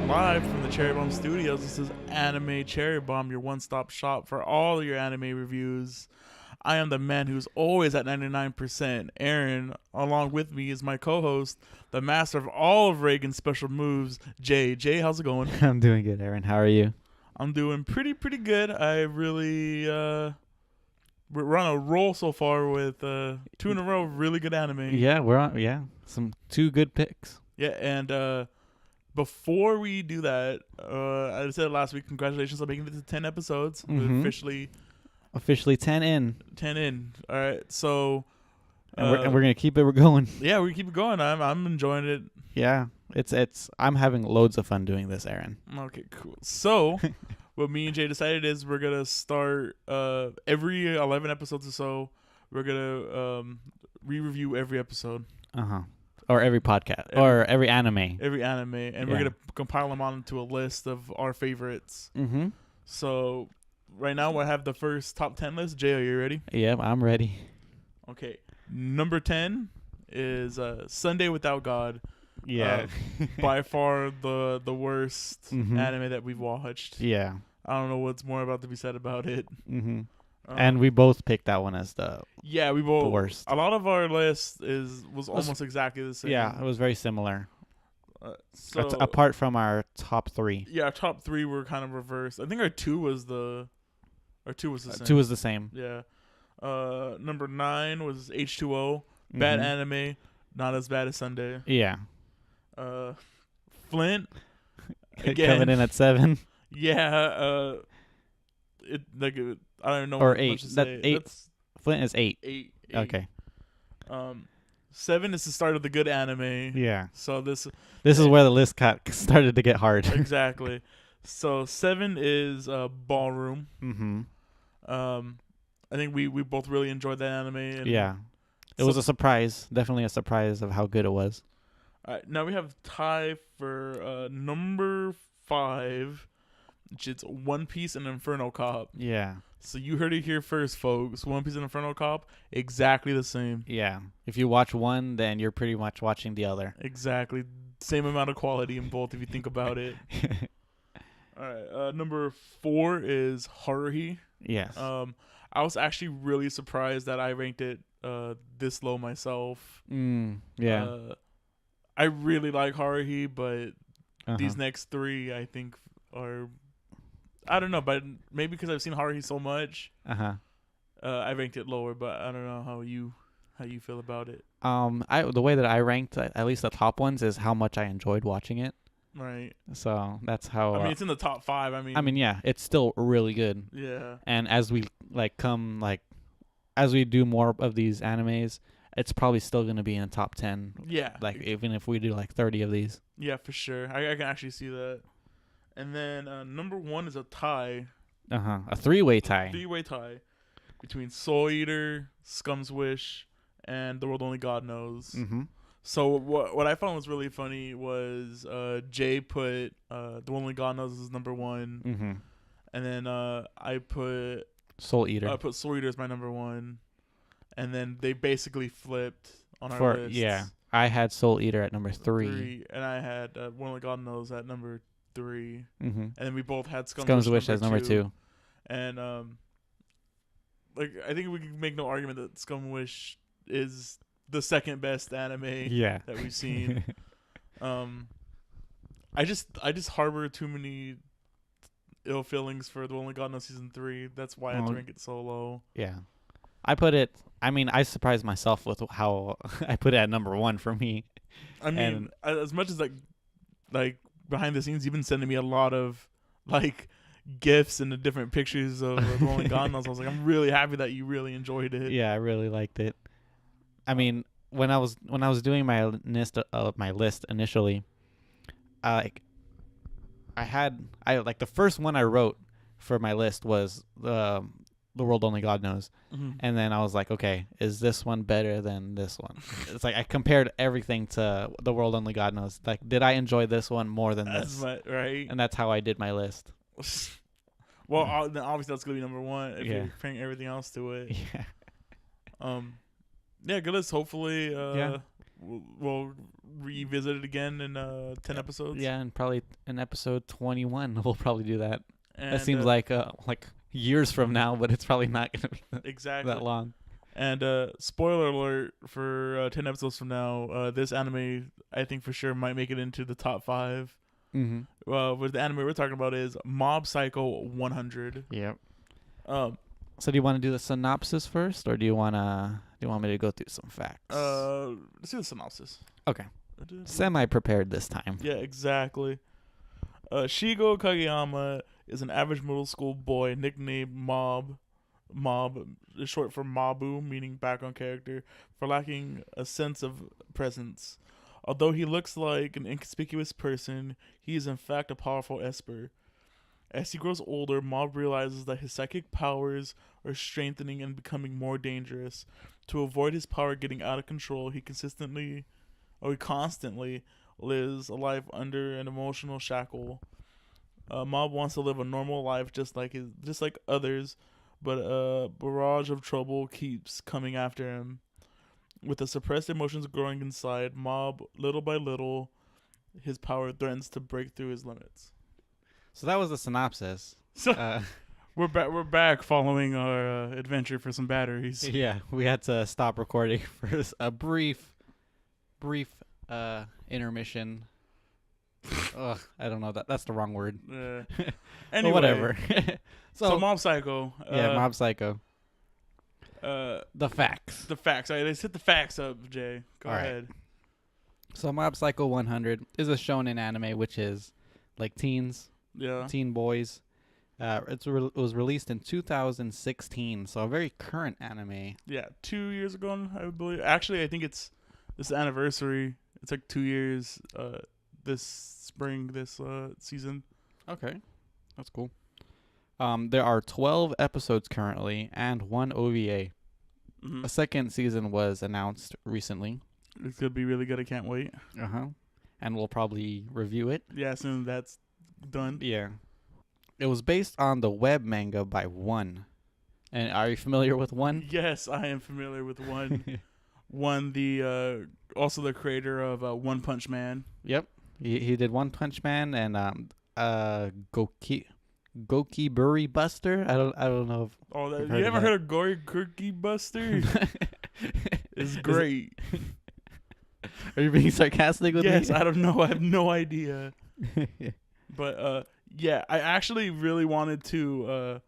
live from the Cherry Bomb Studios. This is Anime Cherry Bomb, your one-stop shop for all your anime reviews. I am the man who's always at 99%. Aaron, along with me, is my co-host, the master of all of Reagan's special moves, Jay. Jay, how's it going? I'm doing good, Aaron. How are you? I'm doing pretty good. I really, we're on a roll so far with 2 in a row of really good anime. Yeah, we're on. Yeah, some 2 good picks. Yeah, and before we do that, I said last week, congratulations on making it to 10 episodes. Mhm. We're Officially 10 in, 10 in. All right, so and we're gonna keep it. We're going. yeah, we keep it going. I'm enjoying it. Yeah, it's. I'm having loads of fun doing this, Aaron. Okay, cool. So what me and Jay decided is we're gonna start every 11 episodes or so. We're gonna re-review every episode, Or every podcast, or every anime. every anime, and we're Yeah. gonna compile them onto a list of our favorites. Mhm. So right now I have the first top 10 list. Jay, are you ready? Yep, I'm ready. Okay. Number 10 is Sunday Without God. By far the worst Mhm. anime that we've watched. Yeah. I don't know what's more about to be said about it. Mhm. And we both picked that one as the we both worst. A lot of our list was almost exactly the same. Yeah, it was very similar. So Apart from our top 3. yeah, our top 3 were kind of reversed. I think our 2 was the same. 2 was the same. Yeah. Number 9 was H2O. Bad Mhm. anime, not as bad as Sunday. Yeah. Flint again. Coming in at 7. Yeah. I don't know. Or much 8. to That say. 8. That's Flint is 8. 8. Okay. 7 is the start of the good anime. Yeah. So this This is where the list started to get hard. exactly. So 7 is Ballroom. Mhm. I think we both really enjoyed that anime. And Yeah. It was a surprise. Definitely a surprise of how good it was. All right, now we have tie for number 5, which is One Piece and Inferno Cop. Yeah. So you heard it here first, folks. One Piece and Inferno Cop, exactly the same. Yeah. If you watch one, then you're pretty much watching the other. Exactly. Same amount of quality in both if you think about it. All right. Number 4 is Haruhi. Yes. I was actually really surprised that I ranked it this low myself. Yeah. I really like Haruhi, but these Uh-huh. next 3 I think are, I don't know, but maybe because I've seen Haruhi so much, I ranked it lower. But I don't know how you feel about it. The way that I ranked at least the top ones is how much I enjoyed watching it. Right. So that's how. I mean, it's in the top 5. I mean, yeah, it's still really good. yeah. And as we as we do more of these animes, it's probably still gonna be in the top 10. Yeah. Even if we do 30 of these. Yeah, for sure. I can actually see that. And then number 1 is a tie. A 3-way tie. 3-way tie between Soul Eater, Scum's Wish, and The World Only God Knows. Mm-hmm. So what I found was really funny was Jay put The World Only God Knows as number 1, Mm-hmm. and then I put Soul Eater. I put Soul Eater as my number 1, and then they basically flipped on our list. Yeah, I had Soul Eater at number 3. And I had World Only God Knows at number 3, Mm-hmm. and then we both had Scum's Wish as number 2. And I think we can make no argument that Scum Wish is the second best anime Yeah. that we've seen. I just harbor too many ill feelings for The Only God Knows season 3. That's why I had to rank it so low. Yeah. I surprised myself with how I put it at number 1 for me. I mean, as much as like behind the scenes, you've been sending me a lot of gifs and the different pictures of The Only God Knows. I was like, I'm really happy that you really enjoyed it. Yeah, I really liked it. I mean, when I was doing my list initially, the first one I wrote for my list was The World Only God Knows. Mm-hmm. And then I was like, okay, is this one better than this one? It's like I compared everything to The World Only God Knows. Like, did I enjoy this one more than this? Right. And that's how I did my list. Well, then obviously that's gonna be number 1 if Yeah. you're comparing everything else to it. Yeah. Yeah, good list. Hopefully, Yeah. well, revisit it again in 10 episodes. Yeah, and probably in episode 21 we'll probably do that. And, That seems like years from now, but it's probably not going to be exactly that long. And spoiler alert for 10 episodes from now, this anime I think for sure might make it into the top 5. Mm-hmm. With the anime we're talking about is Mob Psycho 100. Yep. Um, So do you want to do the synopsis first, or do you want me to go through some facts? let's do the synopsis. Okay. Semi-prepared this time. Yeah, exactly. Shigo Kageyama is an average middle school boy nicknamed Mob. Mob is short for Mabu, meaning background character, for lacking a sense of presence. Although he looks like an inconspicuous person, he is in fact a powerful esper. As he grows older, Mob realizes that his psychic powers are strengthening and becoming more dangerous. To avoid his power getting out of control, he constantly lives a life under an emotional shackle. Mob wants to live a normal life just like others, but a barrage of trouble keeps coming after him. With the suppressed emotions growing inside, Mob, little by little, his power threatens to break through his limits. So that was the synopsis. So we're back following our adventure for some batteries. Yeah, we had to stop recording for a brief intermission. Ugh, I don't know that's the wrong word. Anyway, But whatever. so Mob Psycho. Yeah, Mob Psycho. The facts. The facts. All right, let's hit the facts up, Jay. Go All right. ahead. So Mob Psycho 100 is a shonen anime, which is like teens, Yeah. teen boys. It was released in 2016, so a very current anime. Yeah, 2 years ago, I believe. Actually, I think it's this anniversary. It's like 2 years. This spring, this season. Okay, that's cool. There are 12 episodes currently and 1 OVA. Mm-hmm. A second season was announced recently. It's gonna be really good. I can't wait. And we'll probably review it. Yeah, as soon as that's done. Yeah. It was based on the web manga by One. And are you familiar with One? Yes, I am familiar with One. One, the also the creator of One Punch Man. Yep. He did One Punch Man and Goki Buri Buster. I don't know if You haven't heard of Gory Cookie Buster? It's great. Are you being sarcastic with me? Yes, I don't know. I have no idea. But yeah, I actually really wanted to.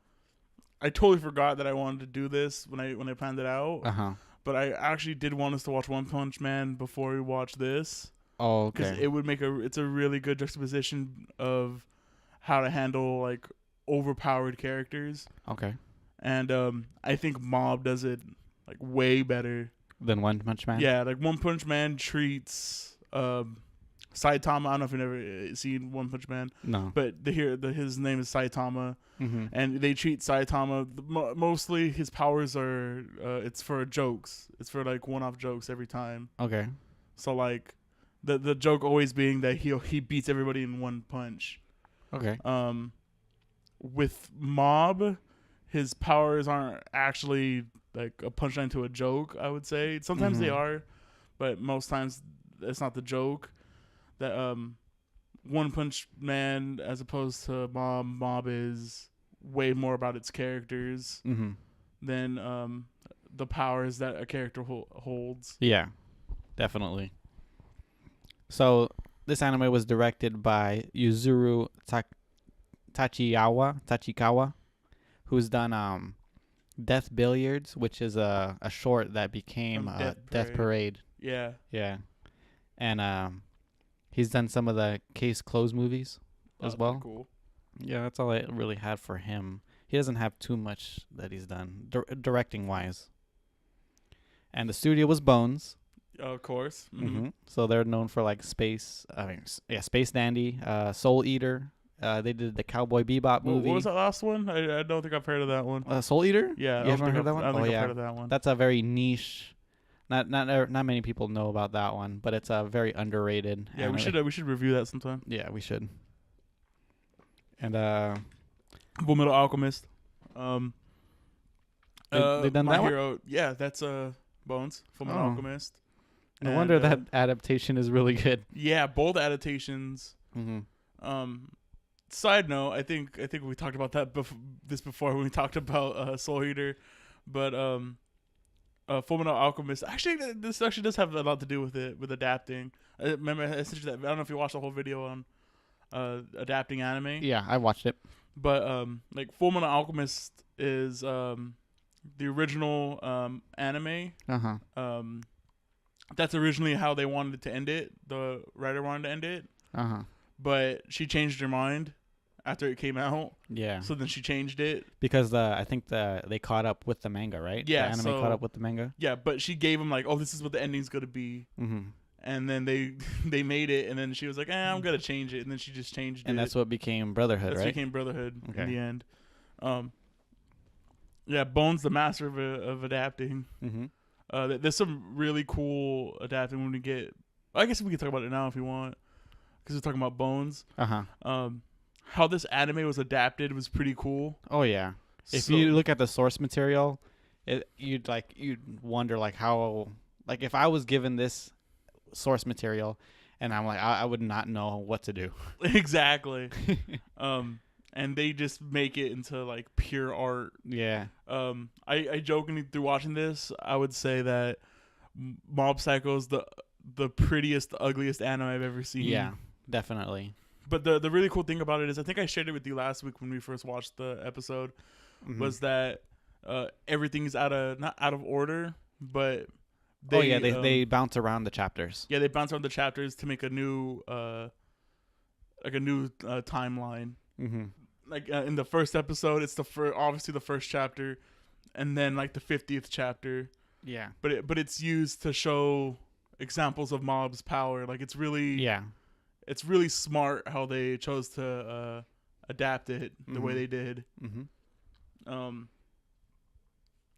I totally forgot that I wanted to do this when I planned it out. But I actually did want us to watch One Punch Man before we watch this. Oh, okay. Because it would make it's a really good juxtaposition of how to handle like overpowered characters. Okay. And I think Mob does it like way better than One Punch Man. Yeah, like One Punch Man treats Saitama. I don't know if you've never seen One Punch Man. No. But his name is Saitama, and they treat Saitama mostly. His powers are it's for jokes. It's for like one-off jokes every time. Okay. So like the joke always being that he beats everybody in one punch. Okay. With Mob, his powers aren't actually like a punchline to a joke, I would say. Sometimes they are, but most times it's not the joke. That One Punch Man, as opposed to Mob is way more about its characters than the powers that a character holds. Yeah, definitely. So this anime was directed by Yuzuru Tachikawa, who's done Death Billiards, which is a short that became Death Parade. Yeah. Yeah. And he's done some of the Case Closed movies as well. Cool. Yeah, that's all I really had for him. He doesn't have too much that he's done directing wise. And the studio was Bones. Of course. So they're known for like Space Dandy, Soul Eater. They did the Cowboy Bebop movie. What was that last one? I don't think I've heard of that one. Soul Eater? Yeah, you haven't heard of that one? I don't think I've heard of that one. That's a very niche. Not many people know about that one, but it's a very underrated. Yeah, anime. we should review that sometime. Yeah, we should. And Full Metal Alchemist. they done My that Hero. Yeah, that's Bones. Full Metal Alchemist. No And, wonder that adaptation is really good. Yeah, both adaptations. Mm-hmm. Side note, I think we talked about that before when we talked about Soul Eater, but Fullmetal Alchemist. Actually, this actually does have a lot to do with it, with adapting. I remember, I don't know if you watched the whole video on adapting anime. Yeah, I watched it. But like Fullmetal Alchemist is the original anime. Uh-huh. That's originally how they wanted to end it. The writer wanted to end it, Uh-huh. but she changed her mind after it came out. Yeah. So then she changed it. Because I think they caught up with the manga, right? Yeah, The anime so- caught up with the manga. Yeah, but she gave him like, oh, this is what the ending's gonna be, Mm-hmm. and then they made it, and then she was like, I'm gonna change it, and then she just changed it. And that's what became Brotherhood, That's right? became Brotherhood Okay. in the end. Yeah, Bones the master of adapting. Mm-hmm. There's some really cool adapting when we get. I guess we can talk about it now if you want, because we're talking about Bones. Uh-huh. How this anime was adapted was pretty cool. Oh yeah. If So- you look at the source material, you'd wonder like how, like if I was given this source material and I'm like I would not know what to do. Exactly. And they just make it into like pure art. Yeah. I jokingly through watching this, I would say that Mob Psycho's the prettiest, ugliest anime I've ever seen. Yeah, definitely. But the really cool thing about it is, I think I shared it with you last week when we first watched the episode, Mhm. was that everything's not out of order, but they bounce around the chapters. they bounce around the chapters to make a new timeline. Mm-hmm. Like in the first episode, it's obviously the first chapter, and then like the 50th chapter. Yeah. But it's used to show examples of Mob's power. Like it's really smart how they chose to adapt it the way Mhm. they did. Mm-hmm.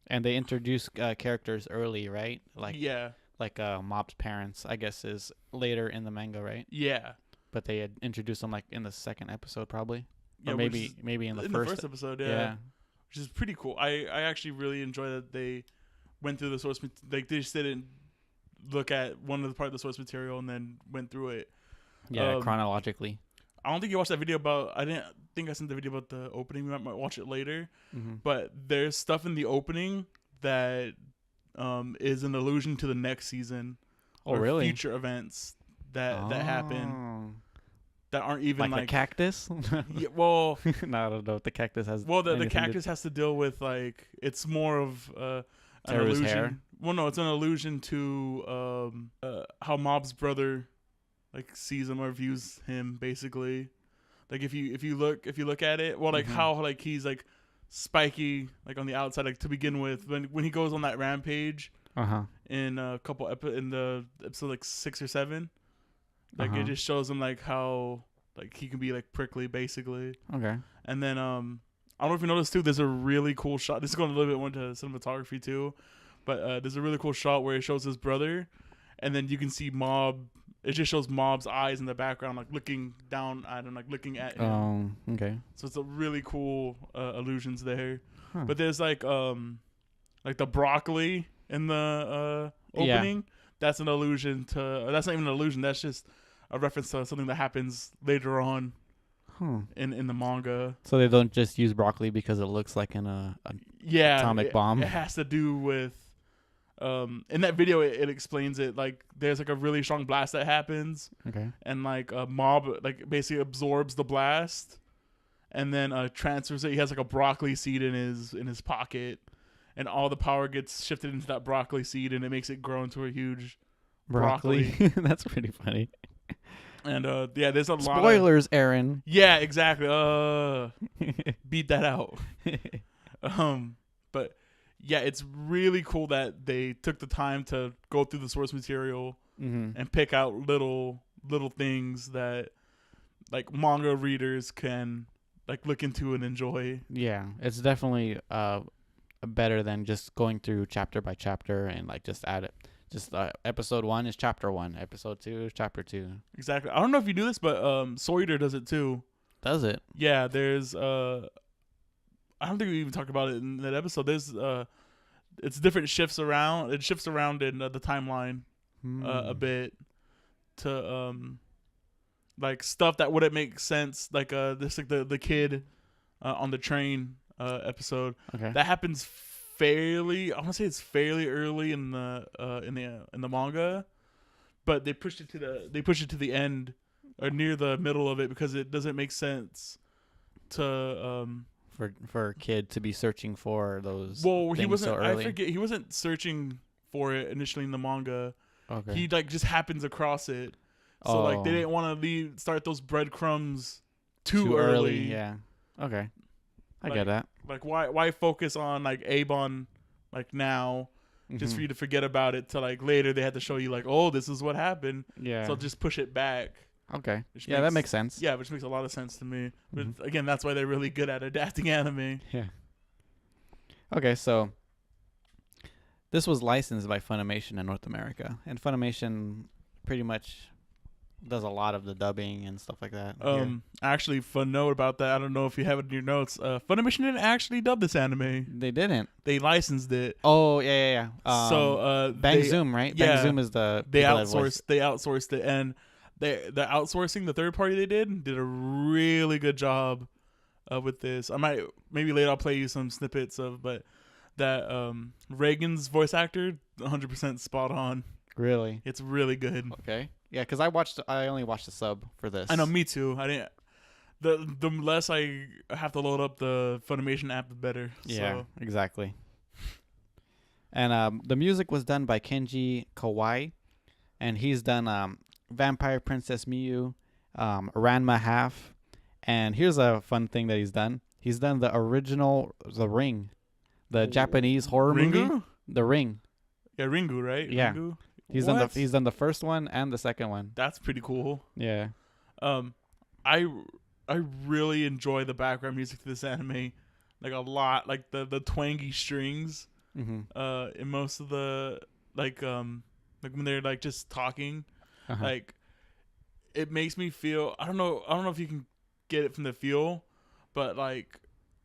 And they introduce characters early, right? Like Mob's parents, I guess, is later in the manga, right? Yeah. But they had introduced them like in the second episode, probably, Yeah, or maybe in the first episode. Yeah. Which is pretty cool. I actually really enjoy that they went through the source. Like they just didn't look at one of the part of the source material and then went through it. Yeah, chronologically. I don't think you watched that video about. I didn't think I sent the video about the opening. We might watch it later. Mm-hmm. But there's stuff in the opening that is an allusion to the next season. Oh, or really? Future events that happen that aren't even like the cactus. Yeah, well, No, I don't know if the cactus has. well, the anything to- cactus has to deal with like it's more of an Teru's allusion. hair? Well, no, it's an allusion to how Mob's brother like sees him or views him basically. Like if you look at it, well, like Mhm. how like he's like spiky like on the outside like to begin with when he goes on that rampage Uh-huh. in a couple in the episode like 6 or 7. Like Uh-huh. it just shows him like how like he can be like prickly basically. Okay. And then I don't know if you noticed too, there's a really cool shot. This is going a little bit more into cinematography too, but there's a really cool shot where it shows his brother, and then you can see Mob. It just shows Mob's eyes in the background, like looking down at him, like looking at him. Okay. So it's a really cool allusions there. Huh. But there's like the broccoli in the Yeah. opening. That's an allusion to. That's not even an allusion. That's just a reference to something that happens later on in the manga. So they don't just use broccoli because it looks like a atomic bomb. It has to do with. In that video, it explains it. Like there's like a really strong blast that happens, Okay. and like a Mob like basically absorbs the blast, and then transfers it. He has like a broccoli seed in his pocket, and all the power gets shifted into that broccoli seed, and it makes it grow into a huge broccoli. That's pretty funny. And there's a lot of Spoilers, Aaron. Yeah, exactly. Beat that out. But yeah, it's really cool that they took the time to go through the source material Mm-hmm. and pick out little things that like manga readers can like look into and enjoy. Yeah, it's definitely better than just going through chapter by chapter and like just add it. Just episode 1 is chapter 1, episode 2 is chapter 2. Exactly. I don't know if you do this, but Soul Eater does it too. Does it? Yeah, there's I don't think we even talked about it in that episode. There's it's different shifts around. It shifts around in the timeline. a bit to like stuff that wouldn't make sense, like this like the kid on the train episode. Okay. That happens fairly. I want to say it's fairly early in the manga, but they pushed it to the end or near the middle of it because it doesn't make sense to for a kid to be searching for those. Well, he wasn't. So early. I forget. He wasn't searching for it initially in the manga. Okay. He like just happens across it. So like they didn't want to start those breadcrumbs too early. Yeah. Okay. I like, get that. Like why focus on like Abon like now just for you to forget about it till like later they had to show you like, oh, this is what happened. Yeah. So just push it back. Okay. Yeah, that makes sense. Yeah, which makes a lot of sense to me. But again, that's why they're really good at adapting anime. Yeah. Okay, so this was licensed by Funimation in North America, and Funimation pretty much does a lot of the dubbing and stuff like that. Actually, fun note about that. I don't know if you have it in your notes. Funimation didn't actually dub this anime. They didn't. They licensed it. Oh yeah. Bang Zoom, right? Yeah, Bang Zoom is the they outsourced it, and the outsourcing, the third party they did a really good job with this. I might maybe later I'll play you some snippets of, but that Reagan's voice actor, 100% spot on. Really, it's really good. Okay. Yeah, because I only watched the sub for this. I know, me too. I didn't. The less I have to load up the Funimation app, the better. Yeah, so. Exactly. And the music was done by Kenji Kawai, and he's done Vampire Princess Miyu, Ranma Half, and here's a fun thing that he's done. He's done the original The Ring, the Japanese horror movie. The Ring. Yeah, Ringu, right? Yeah. Ringu? He's done the first one and the second one. That's pretty cool. Yeah. I really enjoy the background music to this anime, like a lot. Like the twangy strings. In most of the like when they're like just talking, like it makes me feel. I don't know if you can get it from the feel, but like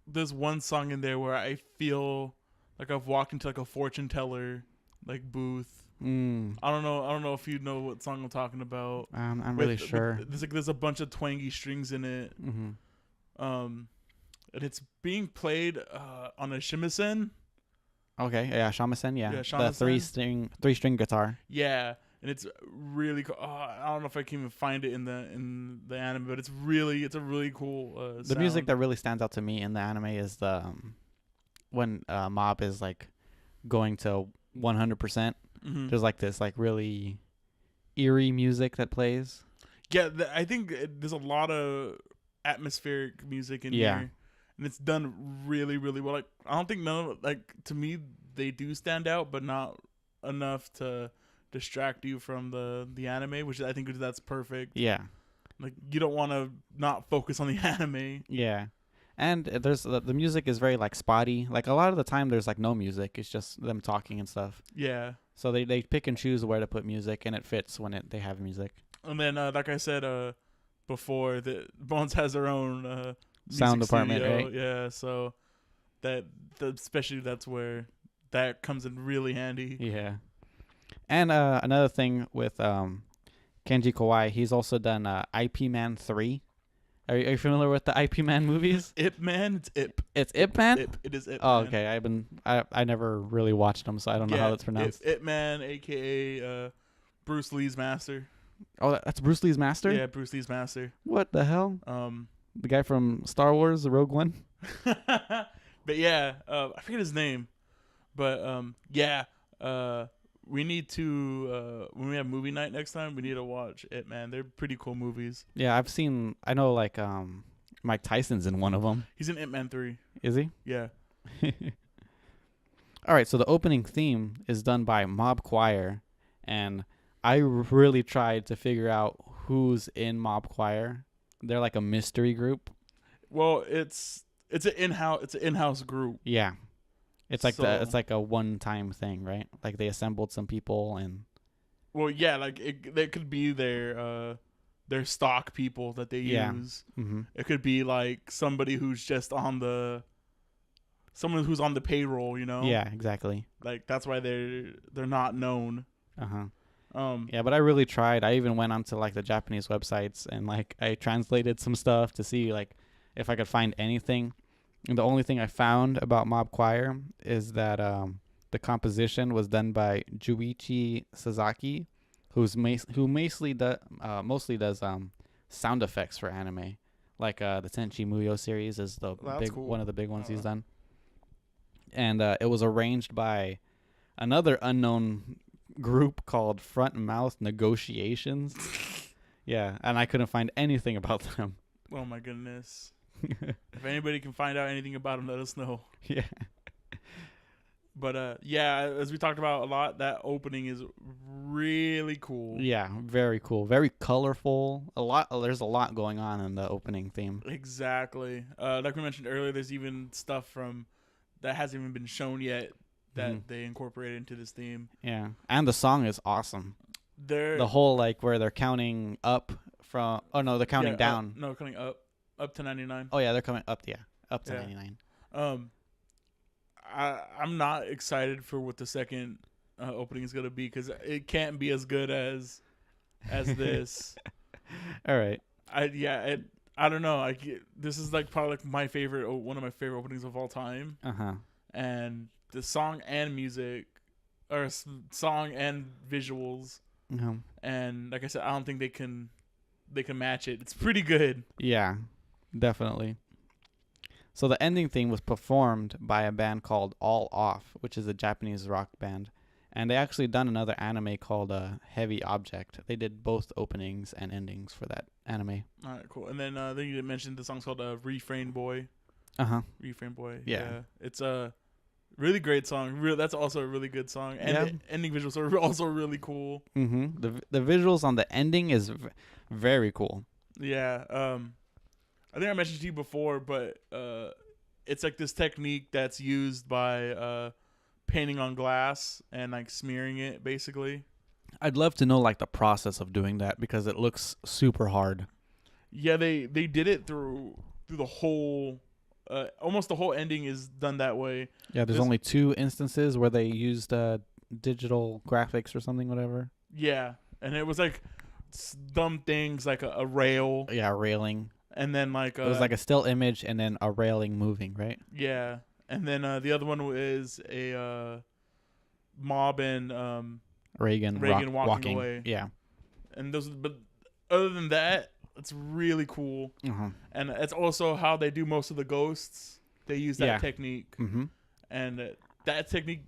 there's one song in there where I feel like I've walked into like a fortune teller like booth. I don't know if you know what song I'm talking about. I'm really sure. There's a bunch of twangy strings in it. And it's being played on a shamisen. Okay, yeah, shamisen, yeah. Shamisen. The three string guitar. Yeah, and it's really cool. I don't know if I can even find it in the anime, but it's a really cool the music that really stands out to me in the anime is the when Mob is like going to 100%. There's like this like really eerie music that plays. Yeah, I think there's a lot of atmospheric music in here, and it's done really, really well. Like I don't think to me they do stand out, but not enough to distract you from the anime, which I think that's perfect. Yeah, like you don't want to not focus on the anime. Yeah. And there's the music is very like spotty. Like a lot of the time there's like no music. It's just them talking and stuff. Yeah. So they pick and choose where to put music, and it fits when they have music. And then like I said before, Bones has their own sound department, studio. right? Yeah, so especially that's where that comes in really handy. Yeah. And another thing with Kenji Kawai, he's also done IP Man 3. Are you familiar with the IP Man movies? Ip Man, it's Ip. It's Ip Man? It is Ip Man. Man. Okay. I never really watched them, so I don't know how that's pronounced. Ip Man, a.k.a. Bruce Lee's master. Oh, that's Bruce Lee's master? Yeah, Bruce Lee's master. What the hell? The guy from Star Wars, the Rogue One? But yeah, I forget his name. But we need to when we have movie night next time, we need to watch it, man. They're pretty cool movies. Yeah, I know like Mike Tyson's in one of them. He's in Ip Man 3. Is he? Yeah. All right, so the opening theme is done by Mob Choir, and I really tried to figure out who's in Mob Choir. They're like a mystery group. Well, it's an in-house group. Yeah. It's like a one-time thing, right? Like they assembled some people and. Well, yeah, like they could be their stock people that they use. Mm-hmm. It could be like somebody who's just someone who's on the payroll, you know? Yeah, exactly. Like that's why they're not known. Yeah, but I really tried. I even went onto like the Japanese websites and like I translated some stuff to see like if I could find anything. And the only thing I found about Mob Choir is that the composition was done by Juichi Sasaki, who mostly does sound effects for anime. Like the Tenchi Muyo series is the That's cool. one of the big ones he's done. And it was arranged by another unknown group called Front Mouth Negotiations. Yeah, and I couldn't find anything about them. Oh my goodness. If anybody can find out anything about them, let us know. Yeah. But yeah, as we talked about a lot, that opening is really cool. Yeah, very cool. Very colorful. There's a lot going on in the opening theme. Exactly. Like we mentioned earlier, there's even stuff from that hasn't even been shown yet that they incorporated into this theme. Yeah. And the song is awesome. The whole like where they're counting up from they're counting down. Counting up to 99. Oh yeah, they're coming up, up to 99. I'm not excited for what the second opening is gonna be because it can't be as good as this. All right. I don't know. This is like probably like one of my favorite openings of all time. And the song and music, or song and visuals, and like I said, I don't think they can match it. It's pretty good. Yeah, definitely. So the ending theme was performed by a band called All Off, which is a Japanese rock band. And they actually done another anime called Heavy Object. They did both openings and endings for that anime. All right, cool. And then you mentioned the song's called Refrain Boy. Refrain Boy. Yeah. It's a really great song. That's also a really good song. And the ending visuals are also really cool. The visuals on the ending is very cool. Yeah. I think I mentioned to you before, but it's like this technique that's used by painting on glass and like smearing it, basically. I'd love to know like the process of doing that because it looks super hard. Yeah, they did it through the whole, almost the whole ending is done that way. Yeah, there's only 2 instances where they used digital graphics or something, whatever. Yeah, and it was like dumb things like a rail. Yeah, railing. And then like it was like a still image and then a railing moving, right? Yeah, and then the other one is a mob and Reagan walking away. Yeah, and but other than that, it's really cool. And it's also how they do most of the ghosts. They use that technique, and that technique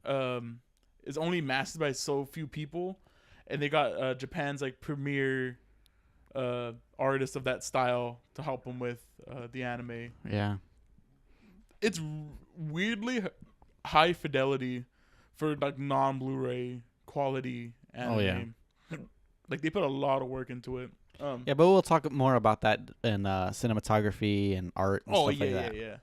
is only mastered by so few people, and they got Japan's like premier artist of that style to help them with the anime. Yeah, it's weirdly high fidelity for like non-Blu-ray quality anime. Oh yeah, like they put a lot of work into it. Yeah, but we'll talk more about that in cinematography and art and stuff like that. Yeah.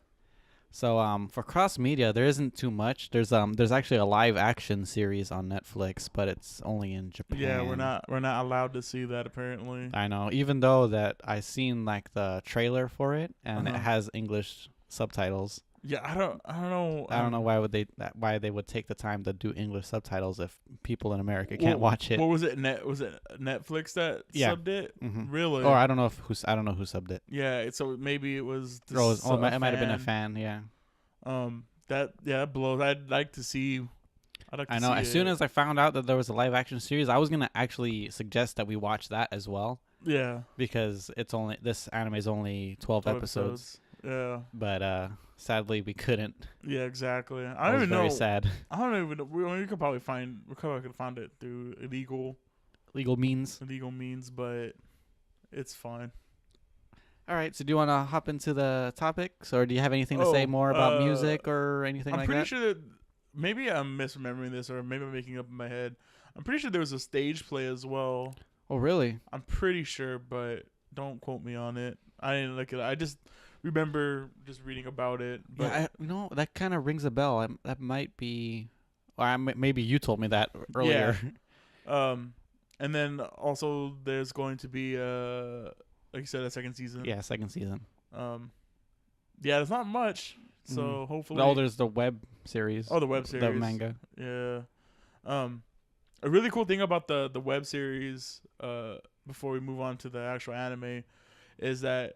So for cross media, there isn't too much. There's actually a live action series on Netflix, but it's only in Japan. Yeah, we're not allowed to see that apparently. I know, even though that I seen like the trailer for it and it has English subtitles. Yeah, I don't know. I don't know why they would take the time to do English subtitles if people in America can't watch it. What was it? Was it Netflix that subbed it? Really? Or I don't know who subbed it. Yeah, so maybe it was. It might have been a fan. Yeah. That blows. I'd like to see. I know. As soon as I found out that there was a live action series, I was gonna actually suggest that we watch that as well. Yeah. Because this anime is only 12 episodes. Yeah. But sadly, we couldn't. Yeah, exactly. I don't even know. Very sad. I don't even know. We could probably find it through illegal means, but it's fine. All right. So do you want to hop into the topics, or do you have anything to say more about music or anything like that? I'm pretty sure that maybe I'm misremembering this, or maybe I'm making up in my head. I'm pretty sure there was a stage play as well. Oh, really? I'm pretty sure, but don't quote me on it. I didn't look it up. I just remember just reading about it. But yeah, that kind of rings a bell. That might be, or maybe you told me that earlier. Yeah. And then also there's going to be like you said, a second season. Yeah, second season. Yeah, there's not much. So hopefully. Oh, there's the web series. Oh, the web series. The manga. Yeah. a really cool thing about the web series, before we move on to the actual anime, is that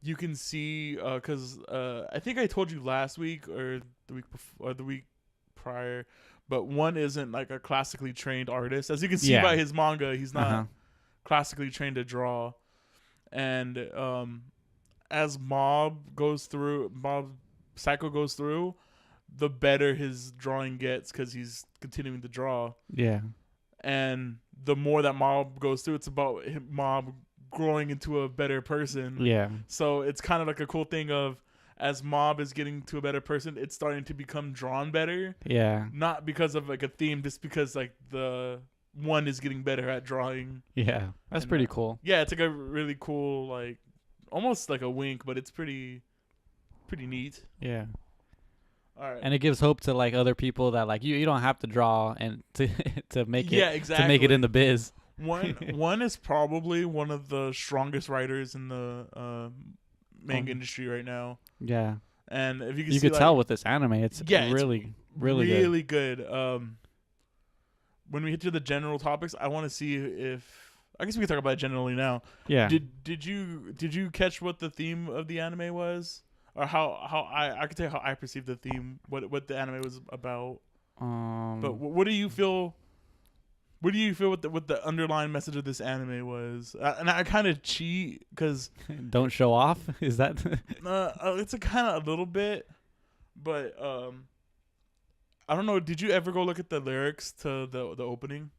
you can see, because I think I told you last week or the week before or the week prior, but one isn't like a classically trained artist. As you can see Yeah. by his manga, he's not Uh-huh. classically trained to draw. And as Mob Psycho goes through, the better his drawing gets because he's continuing to draw. Yeah. And the more that Mob goes through, it's about Mob growing into a better person. Yeah. So it's kind of like a cool thing of, as Mob is getting to a better person, it's starting to become drawn better. Yeah. Not because of like a theme, just because like the one is getting better at drawing. Yeah. That's And, pretty cool. Yeah, it's like a really cool, like almost like a wink, but it's pretty neat. Yeah. All right. And it gives hope to like other people that like you don't have to draw and to make it Yeah, exactly. to make it in the biz. One is probably one of the strongest writers in the manga industry right now. Yeah. And if you can You see, could like, tell with this anime, it's Yeah, really good. good. When we hit to the general topics, I want to see if I guess we can talk about it generally now. Yeah. Did you catch what the theme of the anime was, or how I could tell you how I perceived the theme, what the anime was about. But what do you feel? What do you feel what the underlying message of this anime was? And I kind of cheat because don't show off. Is that? it's a kind of a little bit, but I don't know. Did you ever go look at the lyrics to the opening?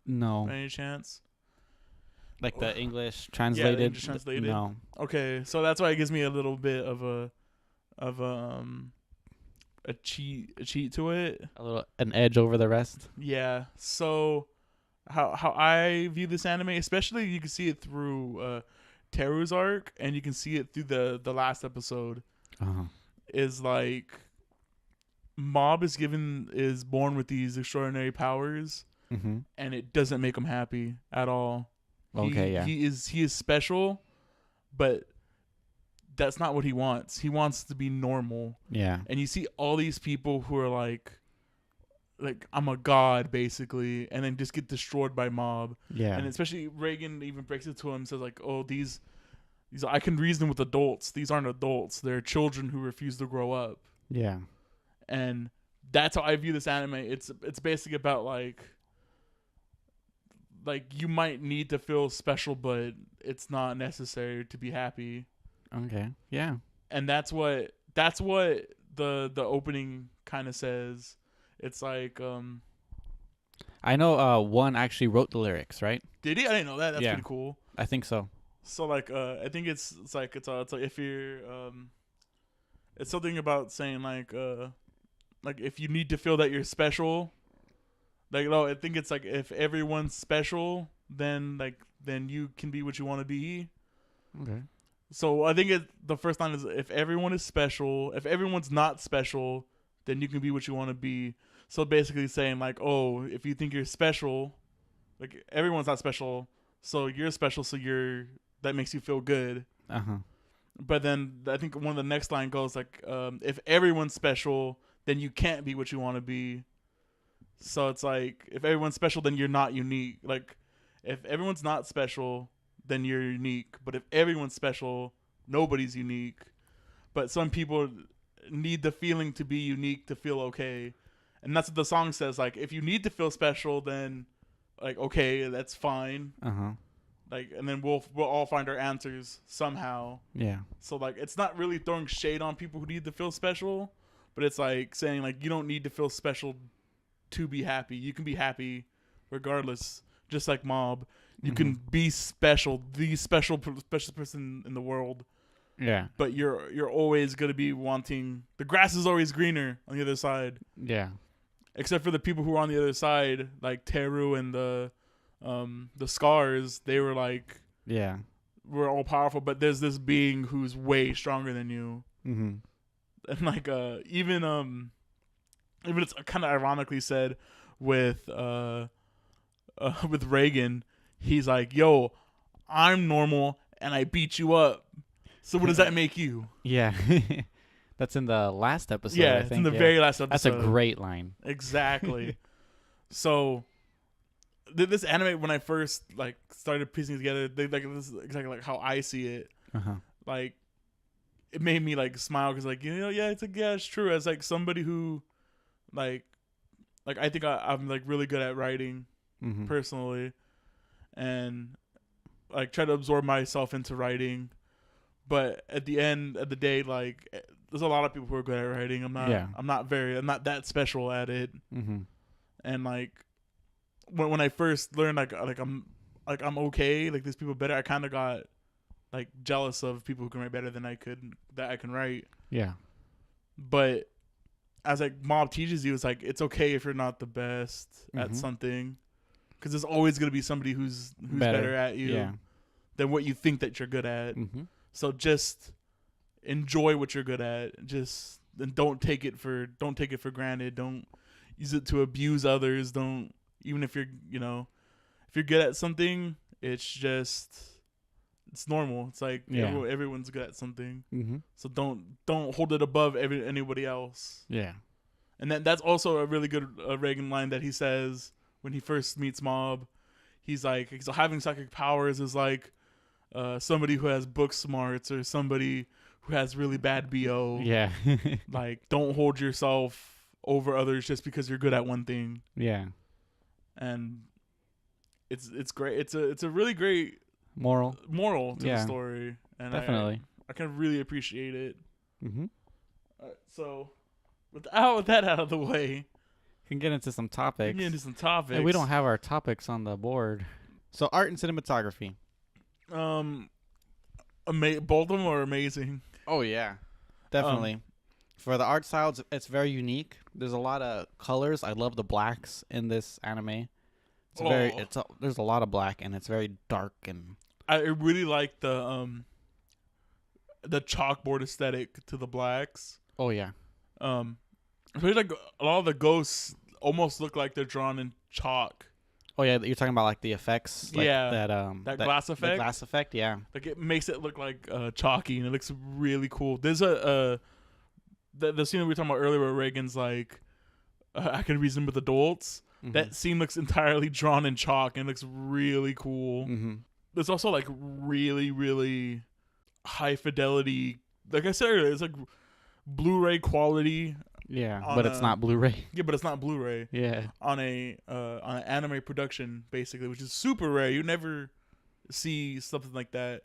No. By any chance? Like the English translated? English translated. No. Okay, so that's why it gives me a little bit of a cheat to it. An edge over the rest. Yeah. So how I view this anime, especially you can see it through Teru's arc, and you can see it through the last episode, Uh-huh. is like Mob is born with these extraordinary powers, Mm-hmm. and it doesn't make him happy at all. Okay, yeah. He is special, but that's not what he wants. He wants to be normal. Yeah. And you see all these people who are like I'm a god basically, and then just get destroyed by Mob. Yeah. And especially Reagan even breaks it to him, says like, "Oh, these I can reason with adults. These aren't adults. They're children who refuse to grow up." Yeah. And that's how I view this anime. It's basically about like you might need to feel special, but it's not necessary to be happy. Okay. Yeah. And that's what the opening kind of says. It's like I know one actually wrote the lyrics, right? did he? I didn't know that. That's Yeah. pretty cool. I think so. So like I think it's like if you're it's something about saying like if you need to feel that you're special, like no, I think it's like if everyone's special, then you can be what you want to be. Okay. So I think the first line is if everyone is special, if everyone's not special, then you can be what you want to be. So basically saying like, oh, if you think you're special, like everyone's not special, so you're special, so that makes you feel good. Uh-huh. But then I think one of the next line goes like, if everyone's special, then you can't be what you want to be. So it's like if everyone's special, then you're not unique. Like if everyone's not special, then you're unique. But if everyone's special, nobody's unique. But some people need the feeling to be unique to feel okay. And that's what the song says. Like, if you need to feel special, then, like, okay, that's fine. Uh-huh. Like, and then we'll all find our answers somehow. Yeah. So, like, it's not really throwing shade on people who need to feel special, but it's, like, saying, like, you don't need to feel special to be happy. You can be happy regardless, just like Mob. You can be special, the special person in the world. Yeah. But you're always gonna be wanting. The grass is always greener on the other side. Yeah. Except for the people who are on the other side, like Teru and the Scars. They were like, Yeah. we're all powerful, but there's this being who's way stronger than you. Mm-hmm. And like even it's kind of ironically said with Reagan. He's like, yo, I'm normal and I beat you up. So what does that make you? Yeah. That's in the last episode. Yeah, I it's think. in the very last episode. That's a great line. Exactly. So this anime, when I first like started piecing it together, this is exactly like how I see it. Like, it made me like smile because like, yeah, it's like, yeah, it's true. As like somebody who like I think I'm like really good at writing personally, and like try to absorb myself into writing. But at the end of the day, like, there's a lot of people who are good at writing. I'm not that special at it. And like when I first learned I'm okay, like there's people better, I kind of got like jealous of people who can write better than I can write. Yeah. But as like Mob teaches you, it's like it's okay if you're not the best at something, because there's always gonna be somebody who's better at you than what you think that you're good at. So just enjoy what you're good at. And don't take it for granted. Don't use it to abuse others. Don't, even if you're if you're good at something, it's normal. It's like everyone's good at something. So don't hold it above anybody else. Yeah. And that's also a really good Reagan line that he says when he first meets Mob. He's like, so having psychic powers is like somebody who has book smarts or somebody who has really bad BO. Yeah. Like, don't hold yourself over others just because you're good at one thing. Yeah. And it's great. It's a really great moral to the story. And definitely. I can really appreciate it. So with that out of the way, we can get into some topics. And we don't have our topics on the board. So art and cinematography. Both of them are amazing. Oh yeah, definitely. For the art style, it's very unique. There's a lot of colors. I love the blacks in this anime. There's a lot of black, and it's very dark, and I really like the chalkboard aesthetic to the blacks. Oh yeah. Especially like a lot of the ghosts almost look like they're drawn in chalk. Oh yeah, you're talking about like the effects, like that glass effect. The glass effect, yeah. Like it makes it look like chalky, and it looks really cool. There's the scene that we were talking about earlier where Reagan's like, I can reason with adults. That scene looks entirely drawn in chalk and looks really cool. There's also like really, really high fidelity. Like I said earlier, it's like Blu-ray quality. Yeah, but it's not Blu-ray. Yeah, but it's not Blu-ray. Yeah. On an anime production, basically, which is super rare. You never see something like that.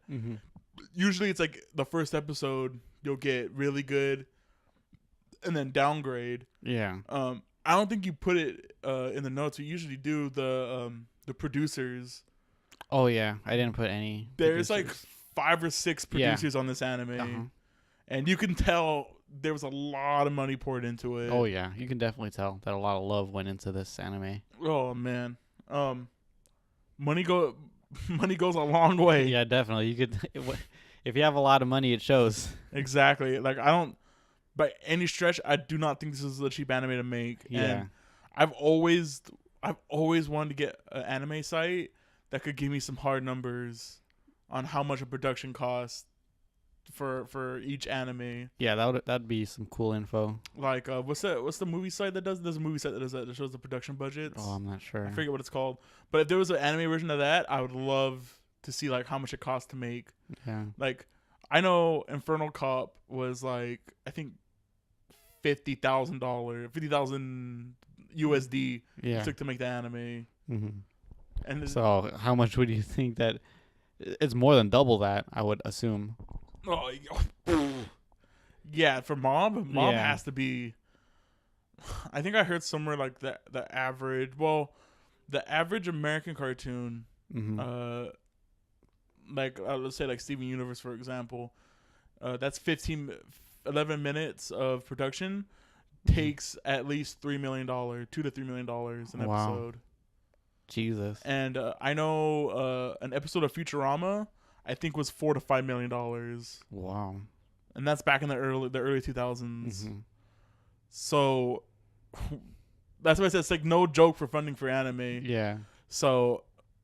Usually, it's like the first episode you'll get really good, and then downgrade. Yeah. I don't think you put it in the notes. We usually do the producers. Oh yeah, I didn't put any. There's like 5 or 6 producers on this anime, and you can tell there was a lot of money poured into it. Oh yeah, you can definitely tell that a lot of love went into this anime. Oh man, money goes a long way. Yeah, definitely. You could, if you have a lot of money, it shows. Exactly. Like, I don't, by any stretch, I do not think this is a cheap anime to make. Yeah. And I've always wanted to get an anime site that could give me some hard numbers on how much a production costs for each anime. Yeah, that'd be some cool info. Like, what's the movie site that does? There's a movie site that does that shows the production budgets. Oh, I'm not sure. I forget what it's called. But if there was an anime version of that, I would love to see like how much it costs to make. Yeah. Like, I know Infernal Cop was like, I think $50,000 USD took to make the anime. And so how much would you think that? It's more than double that, I would assume. Oh, yeah, for Mob has to be. I think I heard somewhere like the average American cartoon, like let's say like Steven Universe for example, that's 11 minutes of production takes at least $2 to $3 million an episode. Jesus. And I know an episode of Futurama I think was $4 to $5 million. Wow. And that's back in the early 2000s. So that's why I said it's like no joke for funding for anime. Yeah. So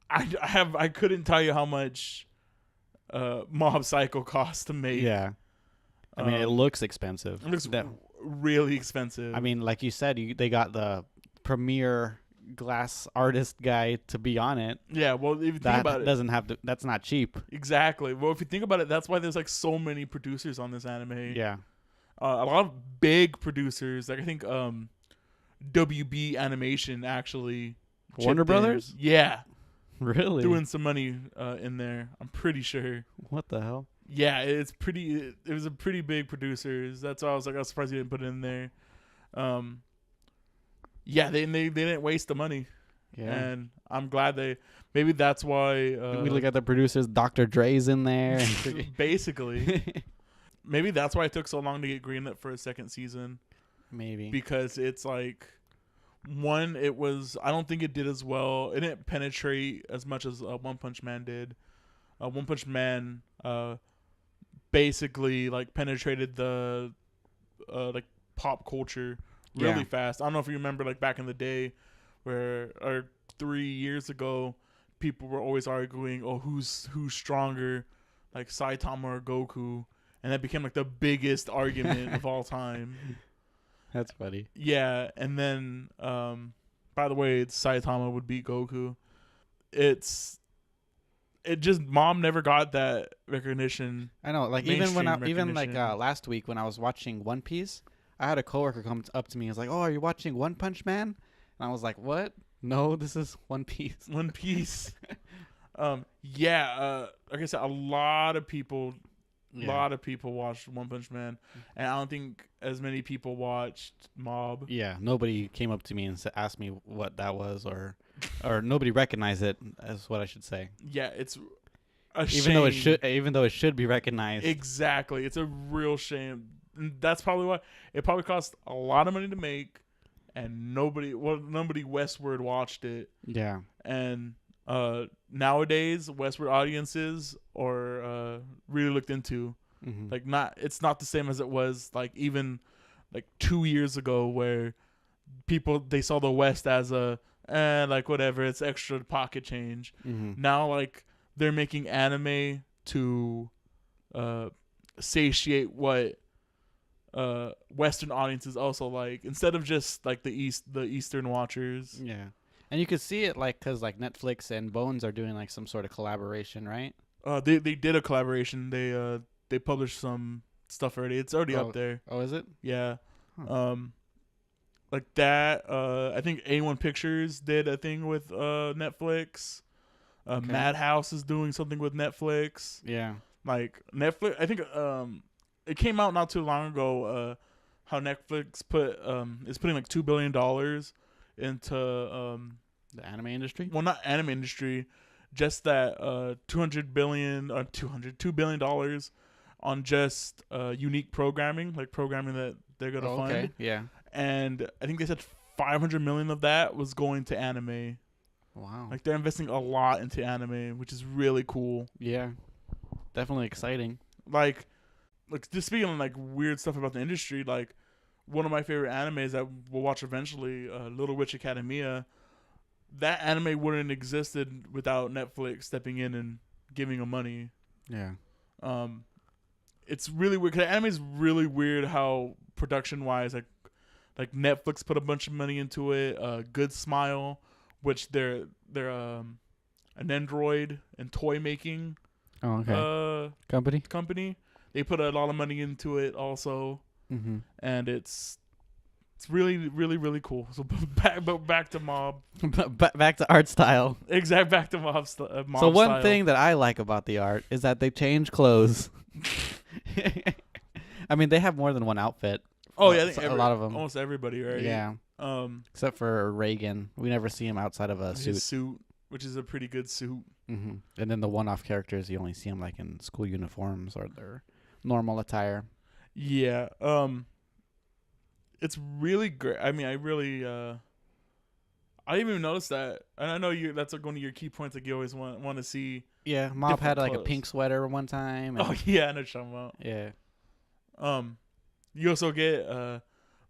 I couldn't tell you how much Mob Psycho costs to make. Yeah. I mean, it looks expensive. It looks really expensive. I mean, like you said, they got the premier glass artist guy to be on it. Yeah, well, if you think That about it, doesn't have to. That's not cheap. exactly. Well, if you think about it, that's why there's like so many producers on this anime. Yeah. A lot of big producers. Like I think WB Animation actually. Warner chipped in. Brothers? Yeah, Really? doing some money in there. I'm pretty sure. What the hell? Yeah, it's pretty. It was a pretty big producers. That's why I was like, I was surprised you didn't put it in there. Yeah, they didn't waste the money, Yeah. and I'm glad they. Maybe that's why we look at the producers. Dr. Dre's in there. And basically. Maybe that's why it took so long to get greenlit for a second season. Maybe. Because it's like, one, it was, I don't think it did as well. It didn't penetrate as much as One Punch Man did. One Punch Man basically like penetrated the like pop culture really Yeah. fast. I don't know if you remember like back in the day where, or 3 years ago, people were always arguing, oh, who's stronger, like Saitama or Goku. And that became like the biggest argument of all time. That's funny. Yeah, and then by the way, it's Saitama would beat Goku. It just Mom never got that recognition. I know. Like even when Mainstream recognition. last week when I was watching One Piece, I had a coworker come up to me and was like, "Oh, are you watching One Punch Man?" And I was like, "What? No, this is One Piece." One Piece. Yeah, like I said, a lot of people watched One Punch Man, and I don't think as many people watched Mob. Yeah, nobody came up to me and asked me what that was, or nobody recognized it. Is what I should say. Yeah, it's a shame. Even though it should be recognized. Exactly, it's a real shame. And that's probably why it probably cost a lot of money to make, and nobody westward watched it. Yeah. And nowadays westward audiences are really looked into. Mm-hmm. Like it's not the same as it was like even like 2 years ago, where they saw the West as like whatever, it's extra pocket change. Mm-hmm. Now like they're making anime to satiate what Western audiences also like, instead of just like the Eastern watchers. Yeah. And you could see it like because like Netflix and Bones are doing like some sort of collaboration, right? They did a collaboration. They published some stuff already. It's already up there. Oh, is it? Yeah. Huh. Like that. I think A1 Pictures did a thing with Netflix. Okay. Madhouse is doing something with Netflix. Yeah. Like Netflix, I think it came out not too long ago. How Netflix is putting like $2 billion into The anime industry? well, not anime industry, just that $2 billion on just unique programming, like programming that they're gonna fund. Okay. Yeah. And I think they said 500 million of that was going to anime. Wow. Like they're investing a lot into anime, which is really cool. Yeah. Definitely exciting. Like just speaking of like weird stuff about the industry, like one of my favorite animes that we'll watch eventually, Little Witch Academia. That anime wouldn't have existed without Netflix stepping in and giving them money. Yeah. It's really weird. 'Cause anime is really weird how production wise, like Netflix put a bunch of money into it. Good Smile, which they're an Android and toy making Oh, okay. company. They put a lot of money into it also, Mm-hmm. and it's really really really cool. So back to Mob. Back to art style. Back to Mob. Mob So one style. thing that I like about the art is that they change clothes. I mean, they have more than one outfit. Oh yeah, I think a lot of them. almost everybody, right? Yeah. Except for Reagan, we never see him outside of a his suit. suit, which is a pretty good suit. Mm-hmm. And then the one-off characters, you only see them like in school uniforms or their normal attire. Yeah. It's really great. I mean, I didn't even notice that, and I know that's like one of your key points that you always want to see. Yeah, Mob Different had like a clothes. pink sweater one time. And Oh yeah, I know what you're talking about. yeah. You also get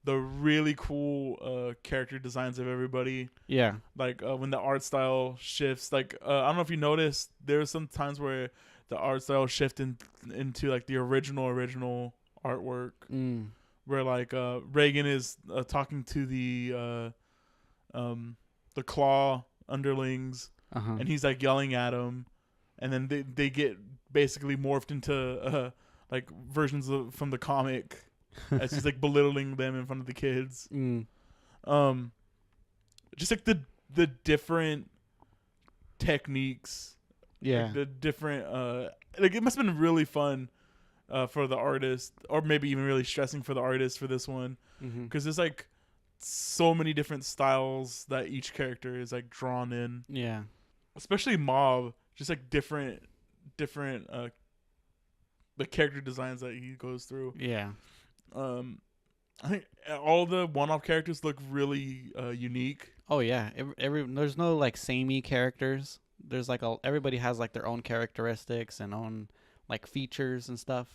the really cool character designs of everybody. Yeah. Like when the art style shifts. Like I don't know if you noticed, there's some times where the art style shift into like the original artwork, where like Reagan is talking to the the Claw underlings, Uh-huh. and he's like yelling at them, and then they get basically morphed into like versions from the comic, as he's like belittling them in front of the kids. Mm. Just like the different techniques, Yeah. like the different like it must have been really fun for the artist, or maybe even really stressing for the artist for this one, Mm-hmm. because there's like so many different styles that each character is like drawn in, Yeah. especially Mob, just like different the character designs that he goes through. Yeah. I think all the one-off characters look really unique. Oh yeah. Every there's no like samey characters. There's like everybody has like their own characteristics and own like features and stuff.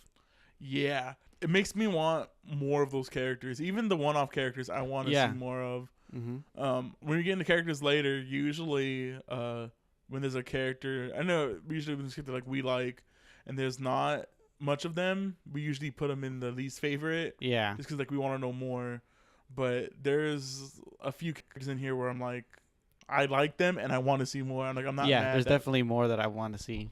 Yeah, it makes me want more of those characters. Even the one-off characters, I want to Yeah. see more of. Mm-hmm. When you get into characters later, usually when there's a character, I know usually when there's a character like we like, and there's not much of them, we usually put them in the least favorite, Yeah. just because like we want to know more. But there's a few characters in here where I'm like, I like them and I want to see more. I'm like, I'm not Yeah. mad There's that- definitely more that I want to see.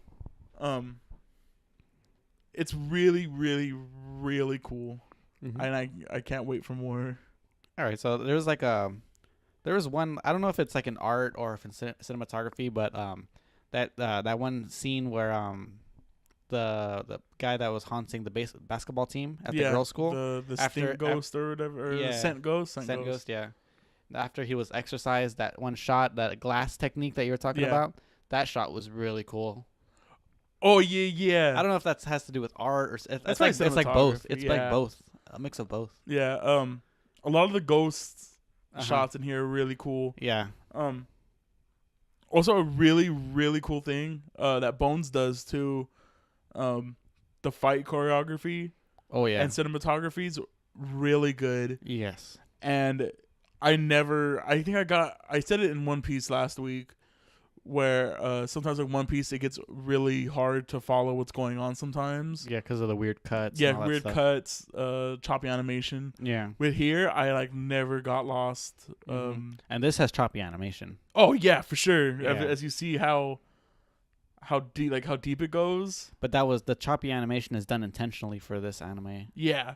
It's really, really, really cool, Mm-hmm. and I can't wait for more. All right, so there's like there was one, I don't know if it's like an art or if it's cinematography, but that one scene where the guy that was haunting the basketball team at the girls' school, the After- stink ghost or whatever, or Yeah. scent ghost, Scent Ghost, yeah. After he was exorcised, that one shot, that glass technique that you were talking Yeah. about, that shot was really cool. Oh yeah. I don't know if that has to do with art or it's That's like probably both. cinematography, It's yeah. like both, a mix of both. Yeah. A lot of the ghosts Uh-huh. shots in here are really cool. Yeah. Also a really, really cool thing that Bones does too. The fight choreography Oh yeah. and cinematography is really good. Yes. And I said it in One Piece last week, where sometimes like One Piece, it gets really hard to follow what's going on sometimes. Yeah, because of the weird cuts. Yeah, and all that weird stuff. cuts, choppy animation. Yeah. With here, I like never got lost. Mhm. And this has choppy animation. Oh yeah, for sure. Yeah. As you see how deep it goes. But that was the choppy animation is done intentionally for this anime. Yeah.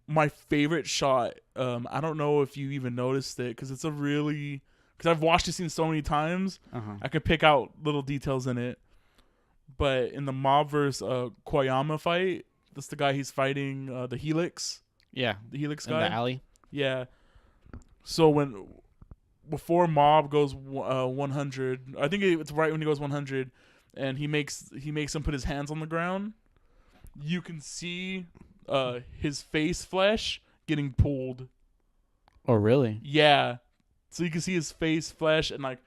My favorite shot. I don't know if you even noticed it because I've watched this scene so many times. Uh-huh. I could pick out little details in it. But in the Mob versus Koyama fight, that's the guy he's fighting, the Helix. Yeah. The Helix In guy. the alley. Yeah. So before Mob goes 100, I think it's right when he goes 100, and he makes him put his hands on the ground. You can see his face flesh getting pulled. Oh, really? Yeah. So you can see his face flesh and like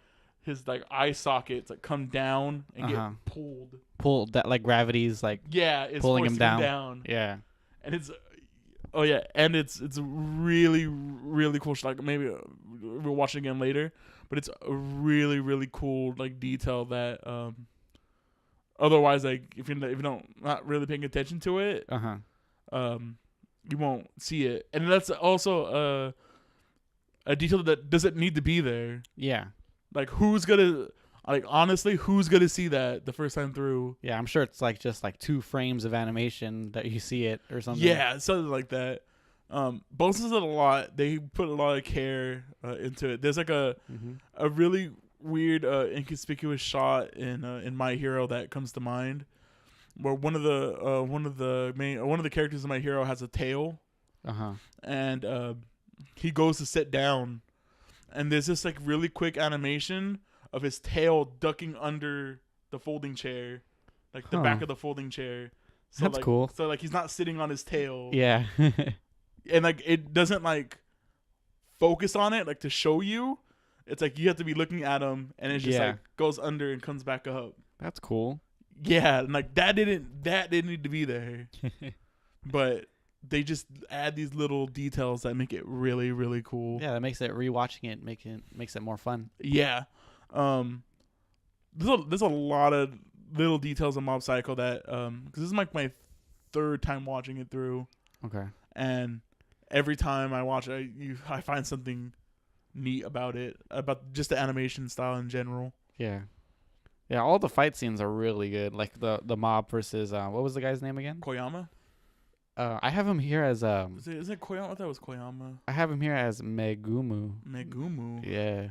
his like eye sockets like come down and Uh-huh. get pulled. Pull that, like gravity's like, Yeah, it's Pulling him forcing down. yeah. And it's a really, really cool shot. Like maybe we'll watch it again later, but it's a really, really cool like detail that otherwise, like if you don't not really paying attention to it, Uh-huh. you won't see it. And that's also a detail that doesn't need to be there. Yeah. Like honestly, who's gonna see that the first time through? Yeah, I'm sure it's like just like 2 frames of animation that you see it or something. Yeah, something like that. Bones does it a lot. They put a lot of care into it. There's like a really weird inconspicuous shot in My Hero that comes to mind, where one of the characters in My Hero has a tail, Uh-huh. and he goes to sit down, and there's this like really quick animation of his tail ducking under the folding chair, like the back Huh. of the folding chair. So That's like, cool. So like he's not sitting on his tail. Yeah. And like it doesn't like focus on it like to show you. It's like you have to be looking at him, and it just Yeah. like goes under and comes back up. That's cool. Yeah, and like that didn't need to be there, but they just add these little details that make it really, really cool. Yeah, that makes it rewatching it makes it more fun. Yeah. There's a lot of little details in Mob Psycho that because this is like my 3rd time watching it through, Okay. and every time I watch it, I find something neat about it, about just the animation style in general. Yeah. Yeah, all the fight scenes are really good. Like the mob versus what was the guy's name again? Koyama? I have him here as Is it Koyama? I thought it was Koyama. I have him here as Megumu. Megumu. Yeah.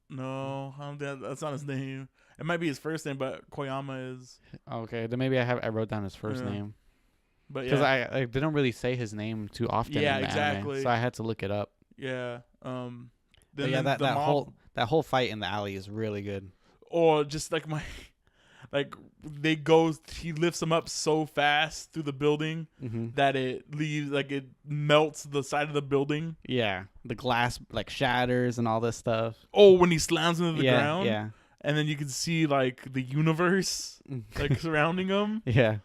No, I don't think that's not his name. It might be his first name, but Koyama is. Okay, then maybe I wrote down his first Yeah. name But because yeah, I didn't really say his name too often. Yeah, in the exactly. Anime, so I had to look it up. yeah. But yeah, that whole fight in the alley is really good. or just like like he lifts him up so fast through the building Mm-hmm. that it melts the side of the building. Yeah, the glass like shatters and all this stuff. Oh, when he slams into the ground, Yeah. and then you can see like the universe like surrounding him. Yeah.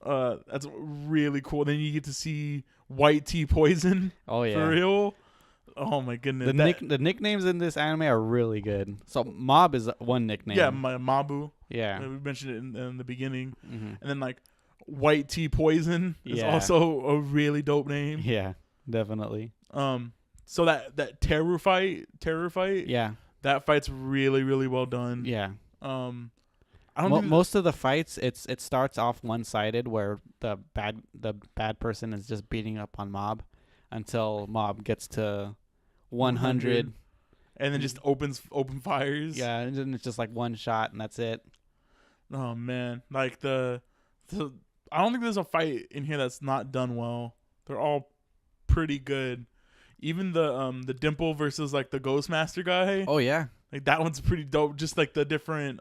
That's really cool. Then you get to see White Tea Poison Oh yeah. for real. Oh my goodness. The nicknames in this anime are really good. So Mob is one nickname. Yeah, Mabu. Yeah. We mentioned it in the beginning, Mm-hmm. and then like White Tea Poison is Yeah. also a really dope name. Yeah, definitely. So that terror fight, Yeah. that fight's really really well done. Yeah. I don't think Most of the fights, it starts off one sided where the bad person is just beating up on Mob until Mob gets to 100. and then just open fires. Yeah, and then it's just like one shot and that's it. Oh man, like the I don't think there's a fight in here that's not done well. They're all pretty good. Even the Dimple versus like the Ghostmaster guy, Oh yeah. like that one's pretty dope. Just like the different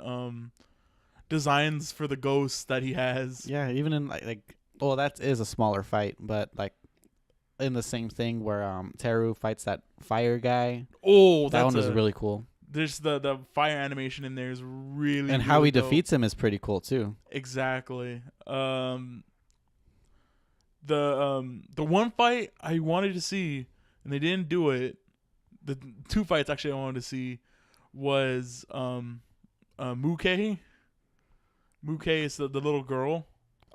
designs for the ghosts that he has. Yeah, even in like well, that is a smaller fight, but like in the same thing where Teru fights that fire guy. Oh, That one was really cool. There's the fire animation in there is really And how really he dope. defeats him is pretty cool too. Exactly. The one fight I wanted to see and they didn't do it. The two fights actually I wanted to see was Muke. Muke is the little girl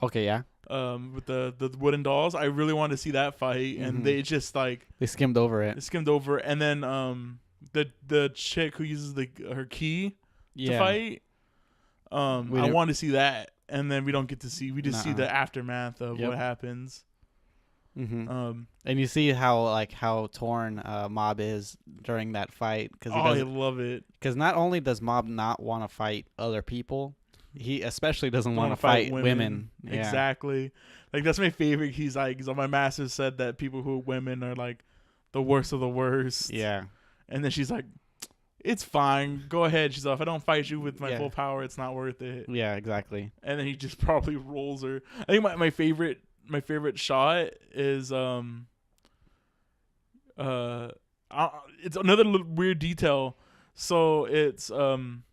Okay, yeah. with the wooden dolls. I really wanted to see that fight, and Mhm. they just like They skimmed over it. skimmed over. And then the chick who uses her key to fight. We I didn't- wanted to see that, and then we don't get to see. We just see Nuh-uh. the aftermath of Yep. what happens. Mm-hmm. And you see how torn Mob is during that fight I love it. because not only does Mob not want to fight other people, he especially doesn't want to fight women. Yeah. Exactly. Like that's my favorite. He's like, my master said that people who are women are like the worst of the worst. Yeah. And then she's like, it's fine. Go ahead. She's like, if I don't fight you with my Yeah. full power, it's not worth it. Yeah. Exactly. And then he just probably rolls her. I think my favorite shot is it's another weird detail. So it's Muke.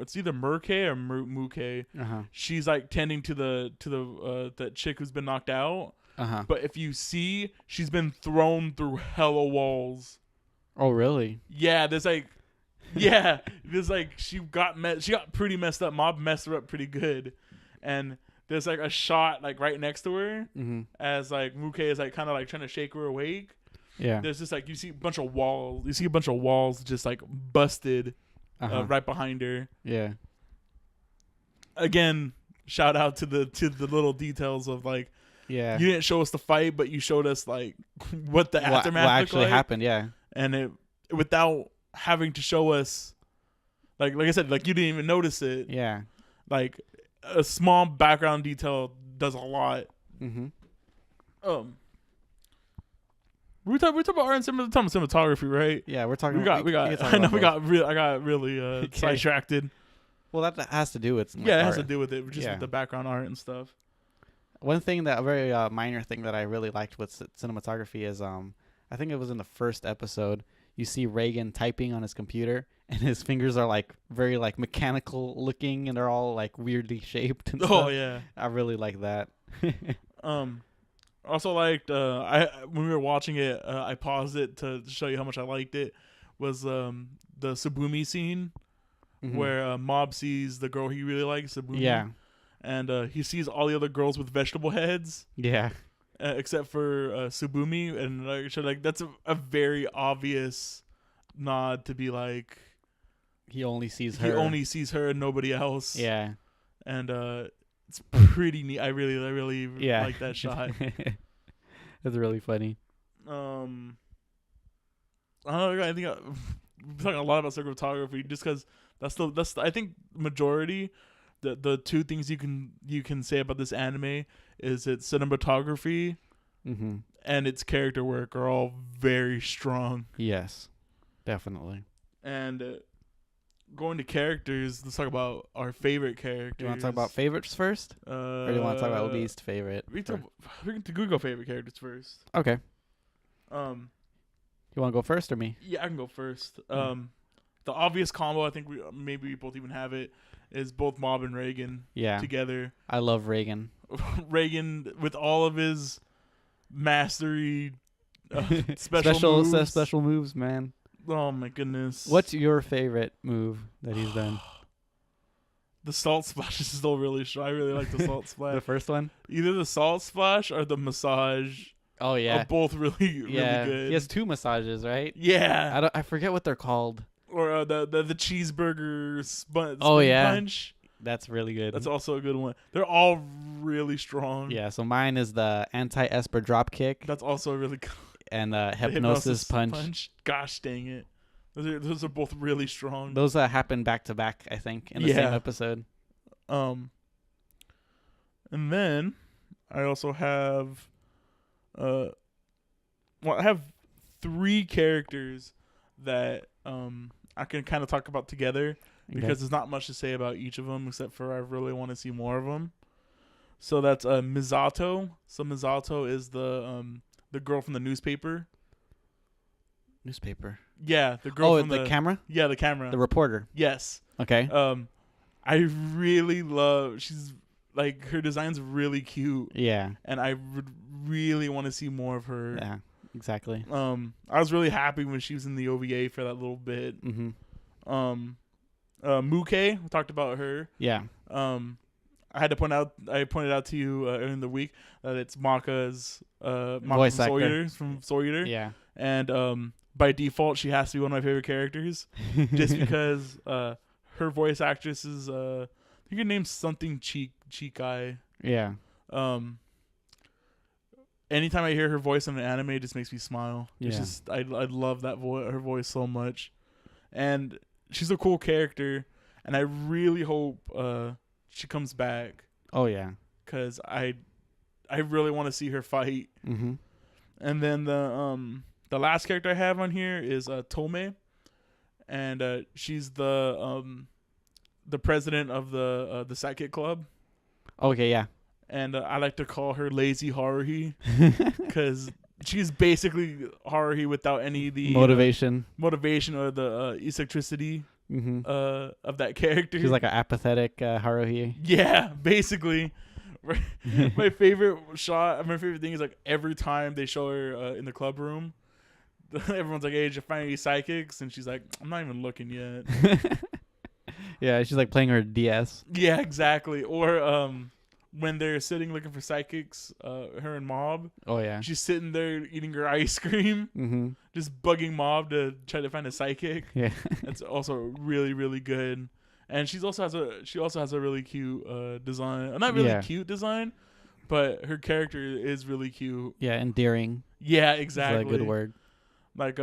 It's either Murke or Muke. She's like tending to the that chick who's been knocked out. But if you see, she's been thrown through hella walls. Oh really? Yeah, there's like she got pretty messed up. Mob messed her up pretty good, and there's like a shot like right next to her Mm-hmm. as like Muke is like kind of like trying to shake her awake. Yeah. There's just like you see a bunch of walls just like busted right behind her. Yeah. Again, shout out to the little details of like Yeah. you didn't show us the fight, but you showed us like what the what aftermath looked actually like. happened? Yeah. And it without having to show us like I said, like you didn't even notice it. Yeah. Like a small background detail does a lot. Mm-hmm. We talk about art and cinematography, right? Yeah. We're talking. We got I got really sidetracked. Well, that has to do with Yeah, it has art. to do with it, just Yeah. with the background art and stuff. One thing that a very minor thing that I really liked with cinematography is I think it was in the first episode. You see Reagan typing on his computer, and his fingers are like very like mechanical looking, and they're all like weirdly shaped. And Oh stuff. yeah. I really like that. Also liked when we were watching it, I paused it to show you how much I liked it. Was the Subumi scene Mhm. where Mob sees the girl he really likes, Subumi. Yeah. And he sees all the other girls with vegetable heads. Yeah. except for Subumi, and that's a very obvious nod to be like He only sees he her. only sees her and nobody else. Yeah. And it's pretty neat. I really Yeah. like that shot. That's really funny. I don't know. I think we're talking a lot about cinematography just because that's I think majority the two things you can say about this anime is its cinematography Mm-hmm. and its character work are all very strong. Yes, definitely. And going to characters, let's talk about our favorite characters. Do you want to talk about favorites first, or do you want to talk about least favorite? We can go favorite characters first. Okay. Um, You want to go first or me? yeah, I can go first. The obvious combo, I think we both even have it, is both Mob and Reagan Yeah. together. I love Reagan. Reagan with all of his mastery, special moves. Special moves, man. Oh my goodness! What's your favorite move that he's done? The salt splash is still really strong. I really like the salt splash. The first one? Either the salt splash or the massage. Oh yeah. Are both really good. He has 2 massages, right? Yeah. I forget what they're called. Or the cheeseburger spin punch. That's really good. That's also a good one. They're all really strong. Yeah, so mine is the anti-Esper drop kick That's also really good. and the hypnosis punch. Gosh dang it. Those are both really strong. Those happen back to back, I think, in the same episode. And then I also have I have 3 characters that I can kind of talk about together because there's not much to say about each of them except for I really want to see more of them. So that's Misato. So Misato is the girl from the newspaper. Newspaper. Yeah, the girl from the camera? Yeah, the camera. The reporter. Yes. Okay. I really love. She's like her design's really cute. Yeah. And I would really want to see more of her. Yeah. Exactly. I was really happy when she was in the OVA for that little bit. Mm-hmm. Muke, we talked about her. Yeah. I pointed out to you in the week that it's Maka's voice actor Soul from Soul Eater. Yeah. And by default, she has to be one of my favorite characters, just because her voice actress is I think her name's something Chikai. Yeah. Anytime I hear her voice in an anime, it just makes me smile. Yeah. It's just I love that her voice so much, and she's a cool character, and I really hope she comes back. Oh yeah. Cause I really want to see her fight. Mm-hmm. And then the last character I have on here is Tome, and she's the president of the Sidekick Club. Okay, yeah. And I like to call her Lazy Haruhi because she's basically Haruhi without any of the motivation or the eccentricity mm-hmm. Of that character. She's like an apathetic Haruhi. Yeah, basically. My favorite thing is like every time they show her in the club room, everyone's like, "Hey, did you find any psychics?" And she's like, "I'm not even looking yet." Yeah, she's like playing her DS. Yeah, exactly. Or when they're sitting looking for psychics, her and Mob. Oh yeah. She's sitting there eating her ice cream, mm-hmm. just bugging Mob to try to find a psychic. Yeah. That's also really, really good. And she also has a really cute design. Not really cute design, but her character is really cute. Yeah, endearing. Yeah, exactly. That's a good word. Like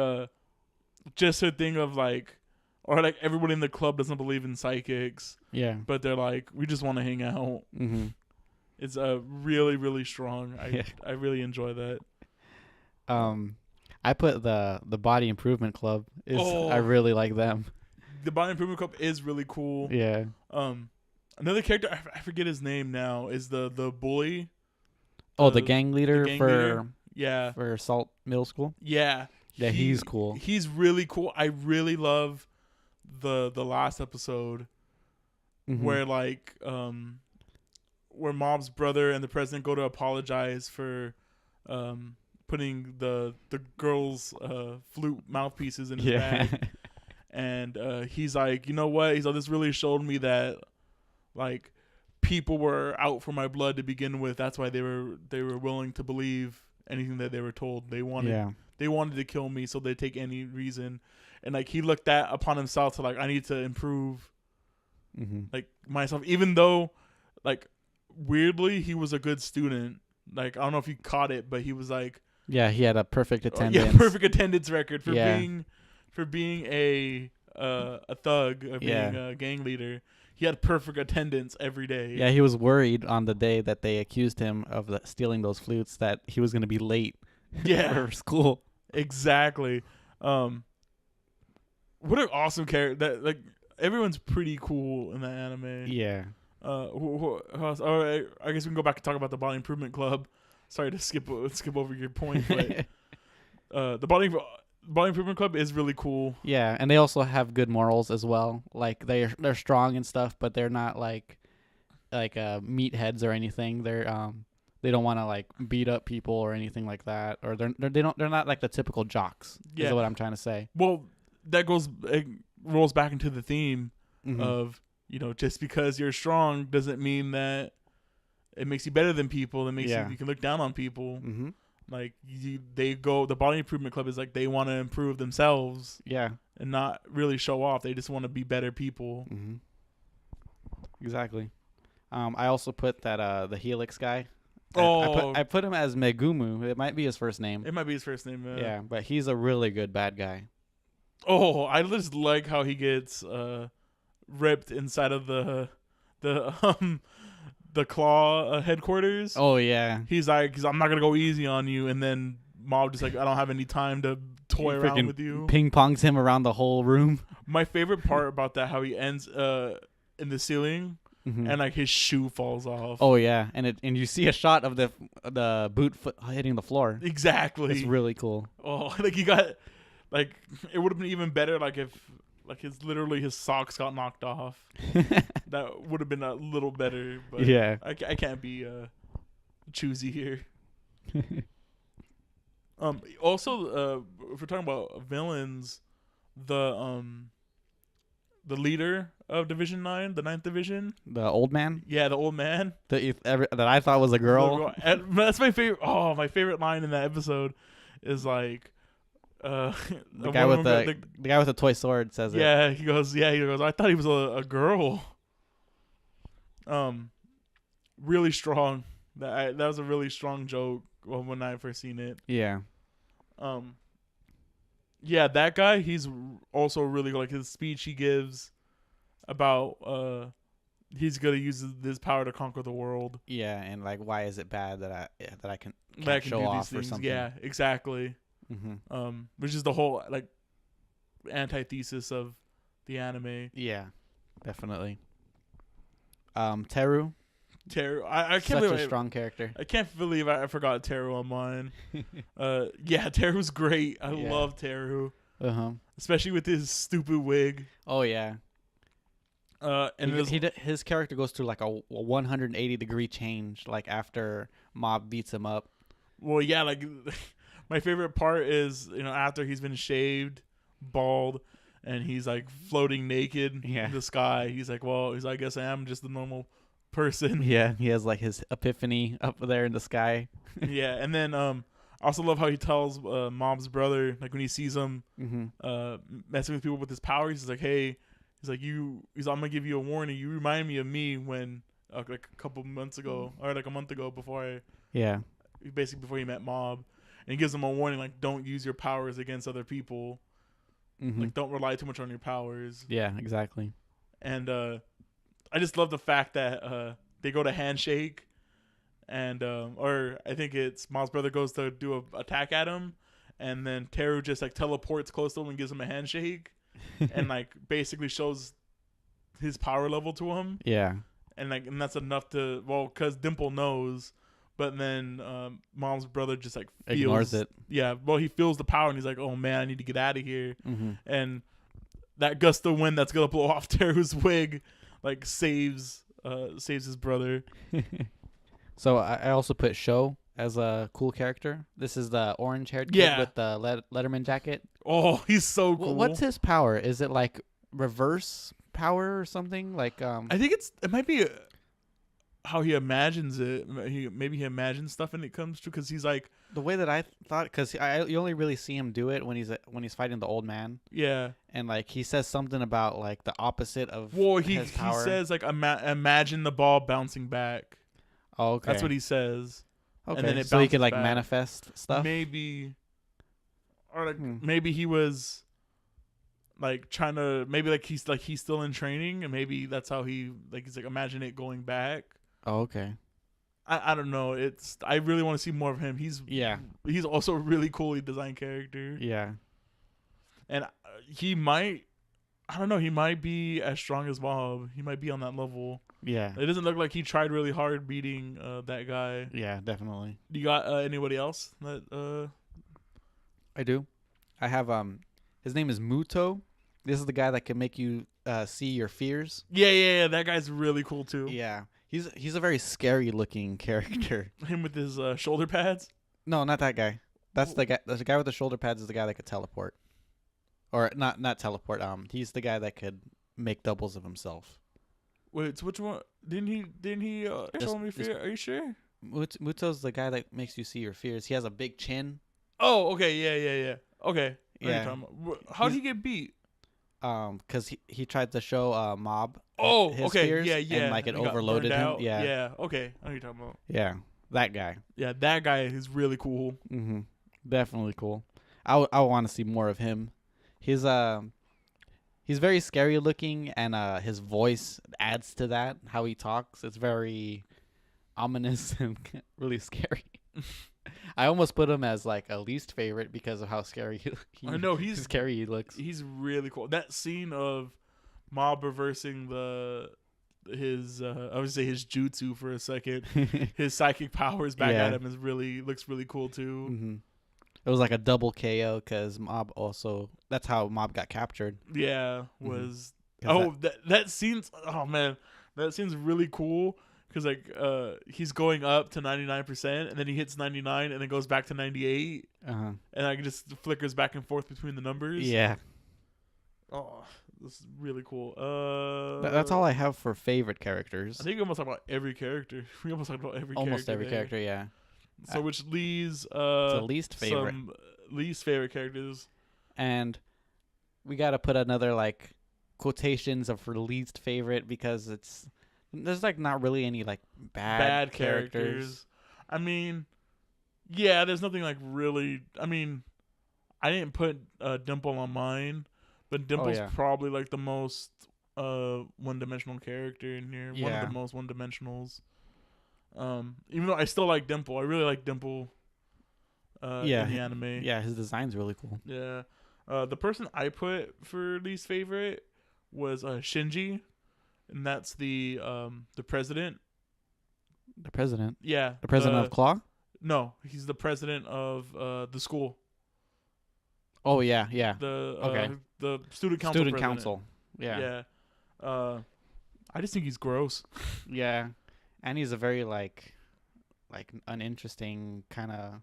just her thing of like, or like everybody in the club doesn't believe in psychics. Yeah. But they're like, we just want to hang out. Mm-hmm. It's really, really strong. I really enjoy that. I put the Body Improvement Club. I really like them. The Body Improvement Club is really cool. Yeah. Another character I forget his name now is the bully. The gang leader for Salt Middle School. Yeah. Yeah, he's cool. He's really cool. I really love the last episode mm-hmm. where like where Mob's brother and the president go to apologize for putting the girl's flute mouthpieces in his bag. And he's like, you know what? He's like, this really showed me that, like, people were out for my blood to begin with. That's why they were willing to believe anything that they were told. They wanted to kill me, so they'd take any reason. And like he looked that upon himself to like, I need to improve like myself, even though like weirdly he was a good student. Like I don't know if you caught it, but he was like, yeah, he had a perfect attendance. Yeah, perfect attendance record for being a thug, or being a gang leader. He had perfect attendance every day. Yeah, he was worried on the day that they accused him of stealing those flutes that he was going to be late for school. Exactly. What an awesome character. That like everyone's pretty cool in that anime. Yeah. Who else? I guess we can go back and talk about the Body Improvement Club. Sorry to skip over your point, but the Body Improvement Club is really cool. Yeah, and they also have good morals as well. Like they're strong and stuff, but they're not like meatheads or anything. They don't want to like beat up people or anything like that, or they're not like the typical jocks. Yeah. Is what I'm trying to say. Well, it rolls back into the theme of, you know, just because you're strong doesn't mean that it makes you better than people. It makes you can look down on people. Mm-hmm. Like the Body Improvement Club is like they want to improve themselves. Yeah. And not really show off. They just want to be better people. Mm-hmm. Exactly. I also put that the Helix guy. I put him as Megumu. It might be his first name. It might be his first name. Yeah, but he's a really good bad guy. Oh, I just like how he gets ripped inside of the claw headquarters. Oh yeah. He's like, I'm not gonna go easy on you, and then Mob just like, I don't have any time to toy around with you. Ping pongs him around the whole room. My favorite part about that, how he ends in the ceiling. Mm-hmm. And like his shoe falls off. Oh yeah, and you see a shot of the boot foot hitting the floor. Exactly. It's really cool. Oh, like he got like it would have been even better like if like his socks got knocked off. That would have been a little better. But yeah, I can't be choosy here. Also, if we're talking about villains, the leader of Division 9, the 9th Division. The old man? Yeah, the old man. That I thought was a girl. That's my favorite. Oh, my favorite line in that episode is like, the guy with the guy with the toy sword says it. Yeah, he goes, I thought he was a girl. Really strong. That was a really strong joke when I first seen it. Yeah. Yeah, that guy, he's also really like his speech he gives about he's gonna use this power to conquer the world. Yeah, and like why is it bad that I can show off or something? Yeah, exactly. Mm-hmm. Which is the whole like antithesis of the anime. Yeah, definitely. Teru. I can't believe a strong character. I can't believe I forgot Teru on mine. Yeah, Teru's great. I love Teru. Especially with his stupid wig. Oh yeah. And his character goes through like a 180-degree change like after Mob beats him up. Well, yeah, like my favorite part is, you know, after he's been shaved, bald, and he's like floating naked in the sky. He's like, I guess I am just a normal person. Yeah, he has like his epiphany up there in the sky. Yeah, and then I also love how he tells Mob's brother, like when he sees him messing with people with his powers, he's like, hey, I'm gonna give you a warning. You remind me of me when like a couple months ago, or like a month ago before he met Mob, and he gives him a warning, like don't use your powers against other people. Like don't rely too much on your powers. Yeah, exactly. And I just love the fact that they go to handshake, and or I think it's Mob's brother goes to do a attack at him, and then Teru just like teleports close to him and gives him a handshake, and like basically shows his power level to him. Yeah, and that's enough to because Dimple knows, but then Mom's brother just like ignores it. Yeah, he feels the power and he's like, oh man, I need to get out of here, and that gust of wind that's gonna blow off Teru's wig. Like saves his brother. So I also put Sho as a cool character. This is the orange-haired kid with the Letterman jacket. Oh, he's so cool. What's his power? Is it like reverse power or something? Like I think it might be. how he imagines it. Maybe he imagines stuff and it comes true because he's like, The way that I thought, because you only really see him do it when he's fighting the old man, yeah. and like he says something about like the opposite of Well, his he power. says like imagine the ball bouncing back. Oh, okay. That's what he says. Okay. And then it so he bounces could like back. manifest stuff. Maybe, or like Hmm. maybe he was like trying to maybe he's still in training and maybe that's how he's like imagine it going back. Oh, okay. I don't know. I really want to see more of him. Yeah. He's also a really coolly designed character. Yeah. And he might, I don't know, he might be as strong as Mob. He might be on that level. Yeah. It doesn't look like he tried really hard beating that guy. Yeah. Definitely. You got anybody else that I do. I have his name is Muto. This is the guy that can make you see your fears. Yeah, that guy's really cool too. Yeah. He's a very scary looking character. Him with his shoulder pads. No, not that guy. That's the guy. The guy with the shoulder pads is the guy that could teleport, or not teleport. He's the guy that could make doubles of himself. Wait, so which one? Didn't he show me fear? Are you sure? Muto's the guy that makes you see your fears. He has a big chin. Oh, okay, yeah. Okay. I know what you're Yeah. talking about. How'd he get beat? Because he tried to show Mob. Oh, his okay, fears, yeah. and like it he got overloaded burned him. out. Yeah, Yeah, okay. I know what you're talking about. yeah, that guy. Yeah, that guy is really cool. Mm-hmm. Definitely cool. I want to see more of him. He's very scary looking, and his voice adds to that. How he talks, it's very ominous and really scary. I almost put him as like a least favorite because of how scary I know he's scary he looks. He's really cool. That scene of Mob reversing his I would say his jutsu for a second, his psychic powers back Yeah. at him looks really cool too. Mm-hmm. It was like a double KO because Mob also. That's how Mob got captured. Yeah, Mhm. was 'Cause that scene's man, that scene's really cool because like he's going up to 99% and then he hits 99 and then goes back to 98 Uh-huh. and I just flickers back and forth between the numbers. Yeah, Oh, this is really cool. that's all I have for favorite characters. I think we almost talked about every character. We almost talked about every Almost character every there. character, yeah. So which leaves The least favorite. some least favorite characters. And we got to put another like quotations of for least favorite because there's like not really any like bad characters. I mean, yeah, there's nothing like really. I mean, I didn't put Dimple on mine, but Dimple's yeah. probably like the most one-dimensional character in here. One Yeah. of the most one-dimensionals. Even though I still like Dimple, I really like Dimple. Yeah, in the anime. Yeah, his design's really cool. Yeah. The person I put for least favorite was Shinji, and that's the president. The president. Yeah. The president of Claw? No, he's the president of the school. Oh yeah, yeah. The student council. Student president. council. Yeah. Yeah. I just think he's gross. Yeah. And he's a very like uninteresting kind of.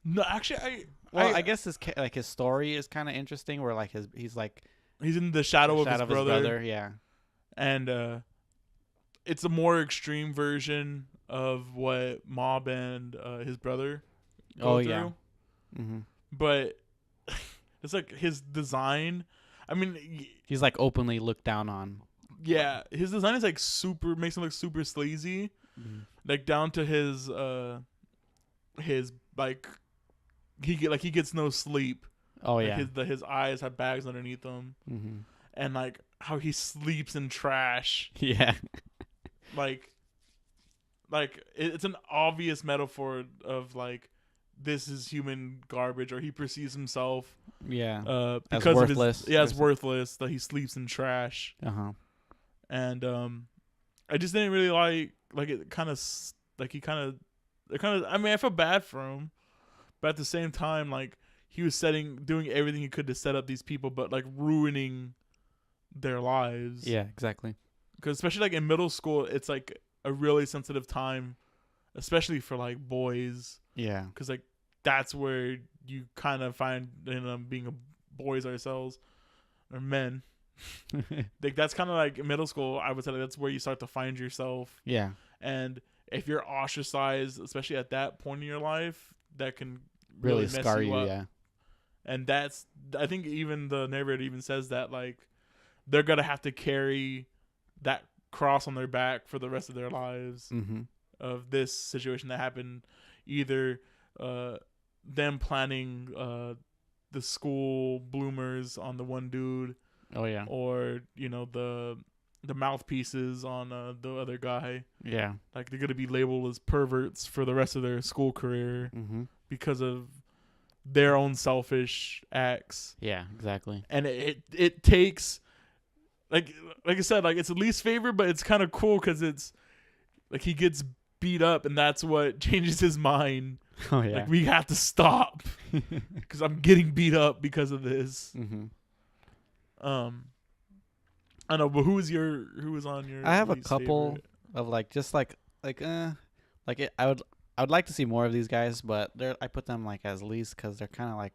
No, actually, I guess his story is kind of interesting. Where like he's like he's in the shadow of his his brother. brother. Yeah. And it's a more extreme version of what Mob and his brother go through. Yeah. Mm-hmm. But it's like his design. I mean, He's like openly looked down on. yeah, his design is like makes him look super sleazy, like down to his like he gets no sleep. Oh Like, yeah. his eyes have bags underneath them, Mm-hmm. and like how he sleeps in trash. Yeah. Like it's an obvious metaphor of like this is human garbage, or he perceives himself Yeah. because worthless. of his as worthless, that he sleeps in trash. Uh-huh. And I just didn't really like it. I mean, I felt bad for him, but at the same time, like he was doing everything he could to set up these people, but like ruining their lives. Yeah, exactly. Because especially like in middle school, it's like a really sensitive time, especially for like boys. Yeah. Because like that's where you kind of find being boys ourselves or men. Like that's kind of like in middle school. I would say that's where you start to find yourself. Yeah. and if you're ostracized, especially at that point in your life, that can Really mess scar you, up. yeah. And that's, I think even the narrator even says that, like, they're gonna have to carry that cross on their back for the rest of their lives Mm-hmm. of this situation that happened, either them planning the school bloomers on the one dude, Oh yeah. or the mouthpieces on the other guy. Yeah. Like, they're gonna be labeled as perverts for the rest of their school career Mm-hmm. because of their own selfish acts. Yeah, exactly. And it takes, like I said, like, it's the least favorite, but it's kind of cool because it's like he gets beat up, and that's what changes his mind. Oh yeah. Like, we have to stop because I'm getting beat up because of this. Mm-hmm. I know, but who was on your? I have a least couple favorite? of I would like to see more of these guys, but I put them like as least because they're kind of like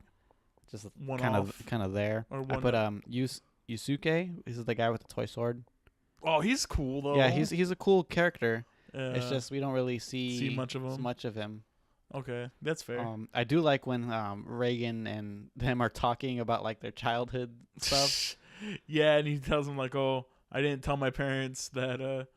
just One kind off. of there. Or I one put Yusuke. This is the guy with the toy sword. Oh, he's cool though. Yeah, he's a cool character. Yeah. It's just we don't really see much of him. Okay, that's fair. I do like when Reagan and them are talking about like their childhood stuff. Yeah, and he tells him like, "Oh, I didn't tell my parents that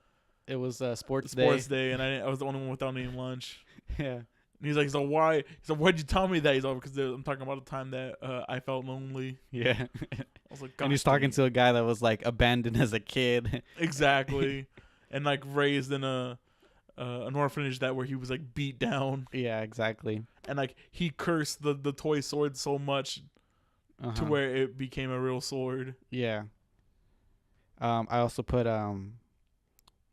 It was sports day, and I was the only one without eating lunch." Yeah. And he's like, "So why? So why'd you tell me that?" He's like, "Because I'm talking about the time that I felt lonely." Yeah. I was like, And he's "Gosh, talking dude." to a guy that was like abandoned as a kid. Exactly, and like raised in an orphanage where he was like beat down, Yeah, exactly. and like he cursed the toy sword so much to Uh-huh. where it became a real sword. Yeah. I also put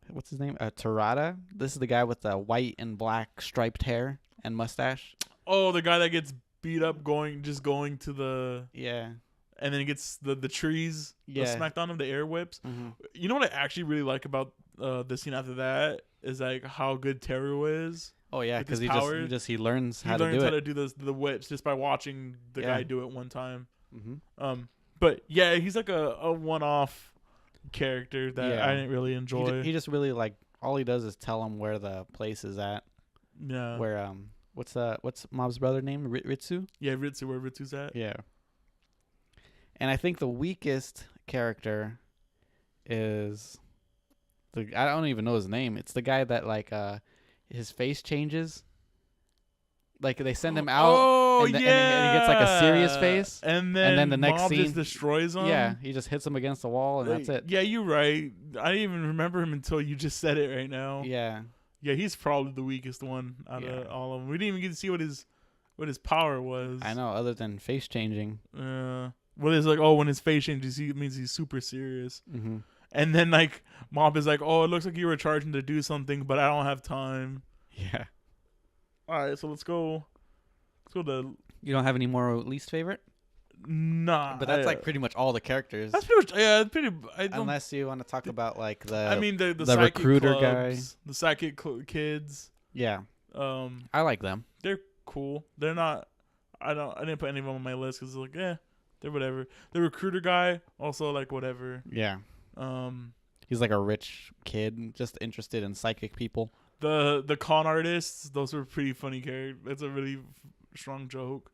what's his name? Tarada. This is the guy with the white and black striped hair and mustache. Oh, the guy that gets beat up going to the, Yeah. and then he gets the trees Yeah. smacked on him, the air whips. Mm-hmm. You know what I actually really like about the scene after that is like how good Teru is. Oh yeah, With because his he powers, he learns He how to learns do how it. to do the whips just by watching the Yeah. guy do it one time. Mm-hmm. But yeah, he's like a one-off character that Yeah. I didn't really enjoy. He just really like all he does is tell him where the place is at. Yeah. Where what's Mob's brother name? Ritsu. Yeah, Ritsu, where Ritsu's at. Yeah. And I think the weakest character is I don't even know his name. It's the guy that like his face changes. Like they send him out. Oh, and yeah. and he gets like a serious face. And then the next Mob scene- just destroys him. Yeah, he just hits him against the wall and that's it. Yeah, you're right. I didn't even remember him until you just said it right now. Yeah. Yeah, he's probably the weakest one out Yeah. of all of them. We didn't even get to see what his power was. I know, other than face changing. Well, it's like, oh, when his face changes, it means he's super serious. Mm-hmm. And then like Mob is like, oh, it looks like you were charging to do something, but I don't have time. Yeah. All right, so let's go. Let's go to You don't have any more least favorite? nah. But that's like pretty much all the characters. that's pretty much, yeah. That's pretty. I don't. Unless you want to talk about like the I mean the the psychic recruiter clubs, the psychic kids. yeah, Um, I like them. they're cool. They're not. I didn't put any of them on my list because like, they're whatever. The recruiter guy also like whatever. Yeah. He's like a rich kid just interested in psychic people. The con artists, those were pretty funny characters. That's a really strong joke.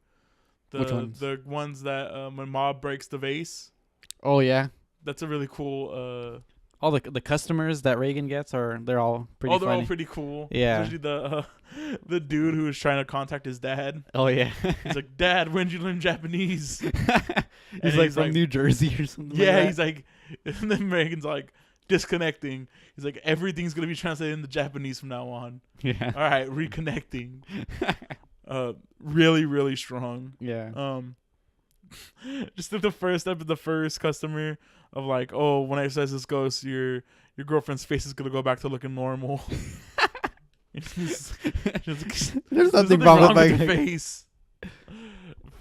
Which ones? The ones that when Mob breaks the vase. Oh yeah. That's a really cool. All the customers that Reagan gets they're all pretty they're funny. all pretty cool. Yeah. Especially the dude who was trying to contact his dad. Oh yeah. He's like, "Dad, when did you learn Japanese?" he's like from New Jersey or something. Yeah, like he's like, and then Reagan's like disconnecting. He's like, everything's gonna be translated into Japanese from now on. that. Yeah. All right, reconnecting. Really, really strong. Yeah. Just the first step of the first customer of like, oh, when I says this ghost, your girlfriend's face is gonna go back to looking normal. There's nothing wrong with my your face.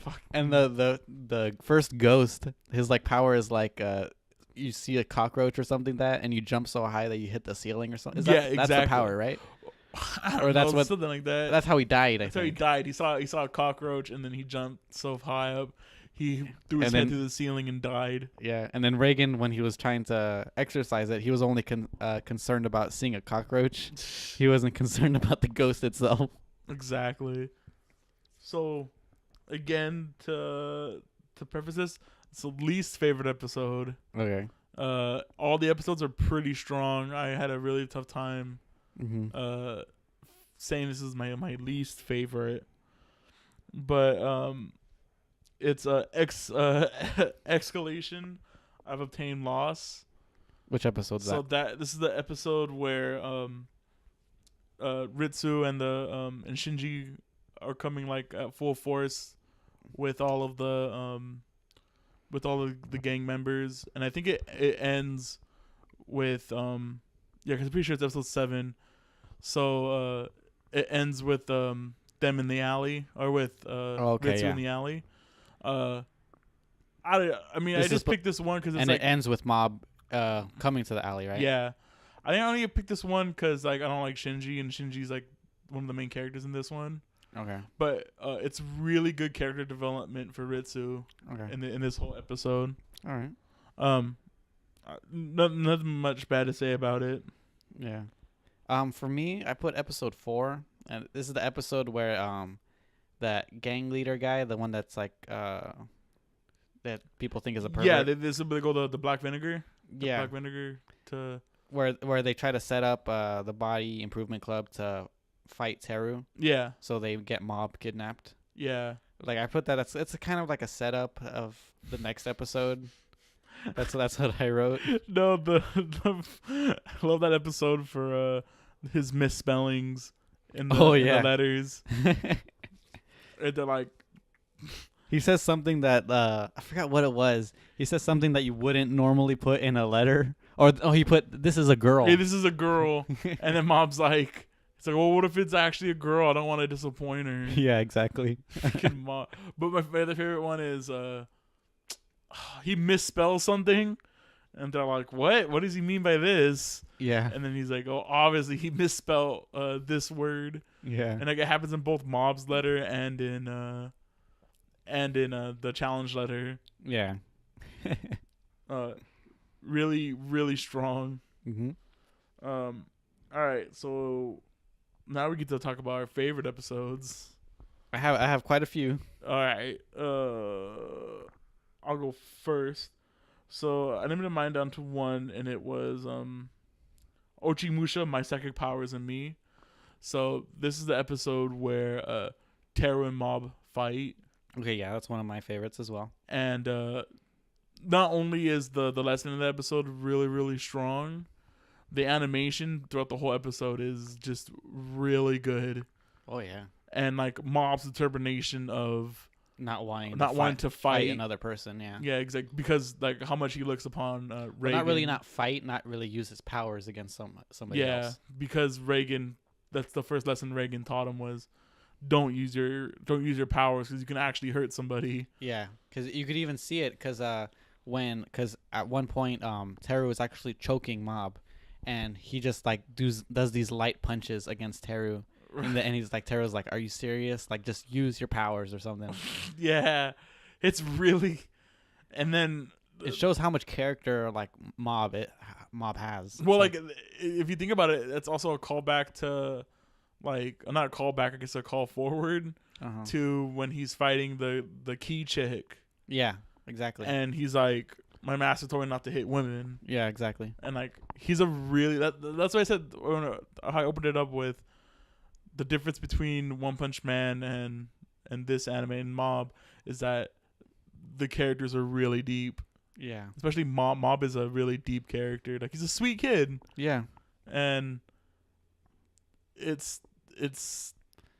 Fuck. And the first ghost, his like power is like you see a cockroach or something and you jump so high that you hit the ceiling or something. Yeah, That's the power, right? Or that's what- something like that. That's how he died. That's I how he think. died. He saw a cockroach and then he jumped so high up. he threw his And head then- through the ceiling and died. Yeah, and then Reagan, when he was trying to exercise it, he was only concerned about seeing a cockroach. He wasn't concerned about the ghost itself. Exactly. So, again, to preface this, it's the least favorite episode. Okay. All the episodes are pretty strong. I had a really tough time Mm-hmm. saying this is my least favorite, but it's escalation. I've obtained loss. Which episode's So that? this is the episode where Ritsu and and Shinji are coming like at full force with all of the gang members, and I think it ends with because I'm pretty sure it's episode 7. So it ends with them in the alley, or with Ritsu in the alley. I mean, This I is just picked this one because it's And like it ends with Mob coming to the alley, right? yeah. I think I only picked this one because like I don't like Shinji, and Shinji's like one of the main characters in this one. Okay. But it's really good character development for Ritsu Okay. in this whole episode. All right. Nothing much bad to say about it. Yeah. For me, I put episode 4, and this is the episode where that gang leader guy, the one that's like that people think is a pervert. Yeah, this they go the black vinegar. Yeah. Black vinegar to Where they try to set up the Body Improvement Club to fight Teru, yeah so they get Mob kidnapped. yeah. Like I put that it's a kind of like a setup of the next episode. That's what I wrote. No, I love that episode for his misspellings in the, in the letters. And they're like, He says something that I forgot what it was. He says something that you wouldn't normally put in a letter, or he put "this is a girl." hey, this is a girl. And then Mob's like, it's like, well, what if it's actually a girl? I don't want to disappoint her. Yeah, exactly. Freaking Mob. But my other favorite one is he misspells something, and they're like, what? What does he mean by this? Yeah, And then he's like, oh, obviously he misspelled this word. yeah, And like it happens in both Mob's letter and in the challenge letter. yeah. Really, really strong. Mm-hmm. All right, so now we get to talk about our favorite episodes. I have quite a few. All right, I'll go first. So I limited mine down to one, and it was Ochimusha, My Psychic Powers and Me. So this is the episode where Teru and Mob fight. Okay, yeah, that's one of my favorites as well. And not only is the lesson in the episode really, really strong, the animation throughout the whole episode is just really good. Oh yeah, And like Mob's determination of not wanting to fight another person. Yeah, yeah, exactly, because like how much he looks upon Reagan. not really not really use his powers against somebody yeah, else. because Reagan. That's the first lesson Reagan taught him was, don't use your powers because you can actually hurt somebody. Yeah, because you could even see it because at one point Teru was actually choking Mob, and he just like does these light punches against Teru, and he's like, Teru's like, are you serious? Like just use your powers or something. Yeah, it's really, and then It shows how much character like Mob has. well, So- like if you think about it, it's also a callback to like not a callback, I guess a call forward uh-huh. to when he's fighting the key chick, Yeah, exactly. and he's like, my master told me not to hit women. Yeah, exactly. And like he's a really that's why I said when I opened it up with the difference between One Punch Man and this anime and Mob is that the characters are really deep. Yeah. Especially Mob. Mob is a really deep character. Like he's a sweet kid, Yeah. and it's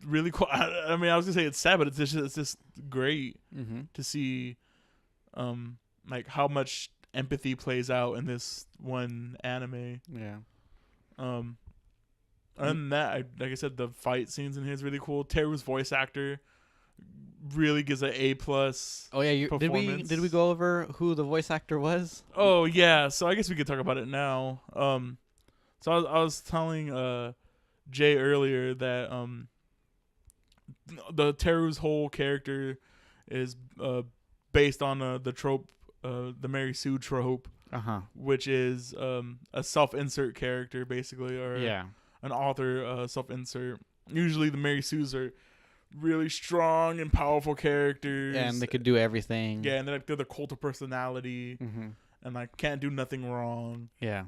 really cool. I mean, I was gonna say it's sad, but it's just great Mm-hmm. to see, like how much empathy plays out in this one anime. Yeah. Other than that, like I said, the fight scenes in here is really cool. Teru's voice actor really gives an A+. Oh yeah, did we Performance. go over who the voice actor was? Oh yeah, so I guess we could talk about it now. So I was telling Jay earlier that the Teru's whole character is based on the trope, the Mary Sue trope, which is a self-insert character basically, or an author self-insert. Usually the Mary Sues are really strong and powerful characters, and they could do everything. Yeah, and they're the cult of personality, and like can't do nothing wrong. Yeah.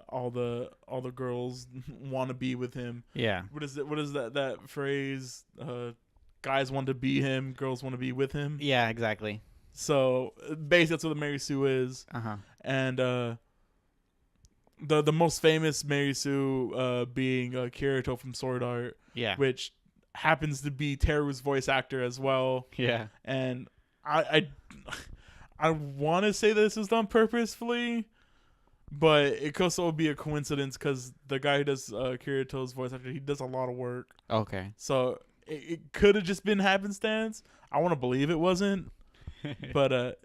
All the girls want to be with him. Yeah. What is it? What is that phrase? Guys want to be him, girls want to be with him. Yeah, exactly. So basically, that's what the Mary Sue is. And the most famous Mary Sue being Kirito from Sword Art. Yeah. Which happens to be Teru's voice actor as well. Yeah. And I want to say this is done purposefully, but it could also be a coincidence because the guy who does Kirito's voice actor, he does a lot of work. Okay. So it could have just been happenstance. I want to believe it wasn't, but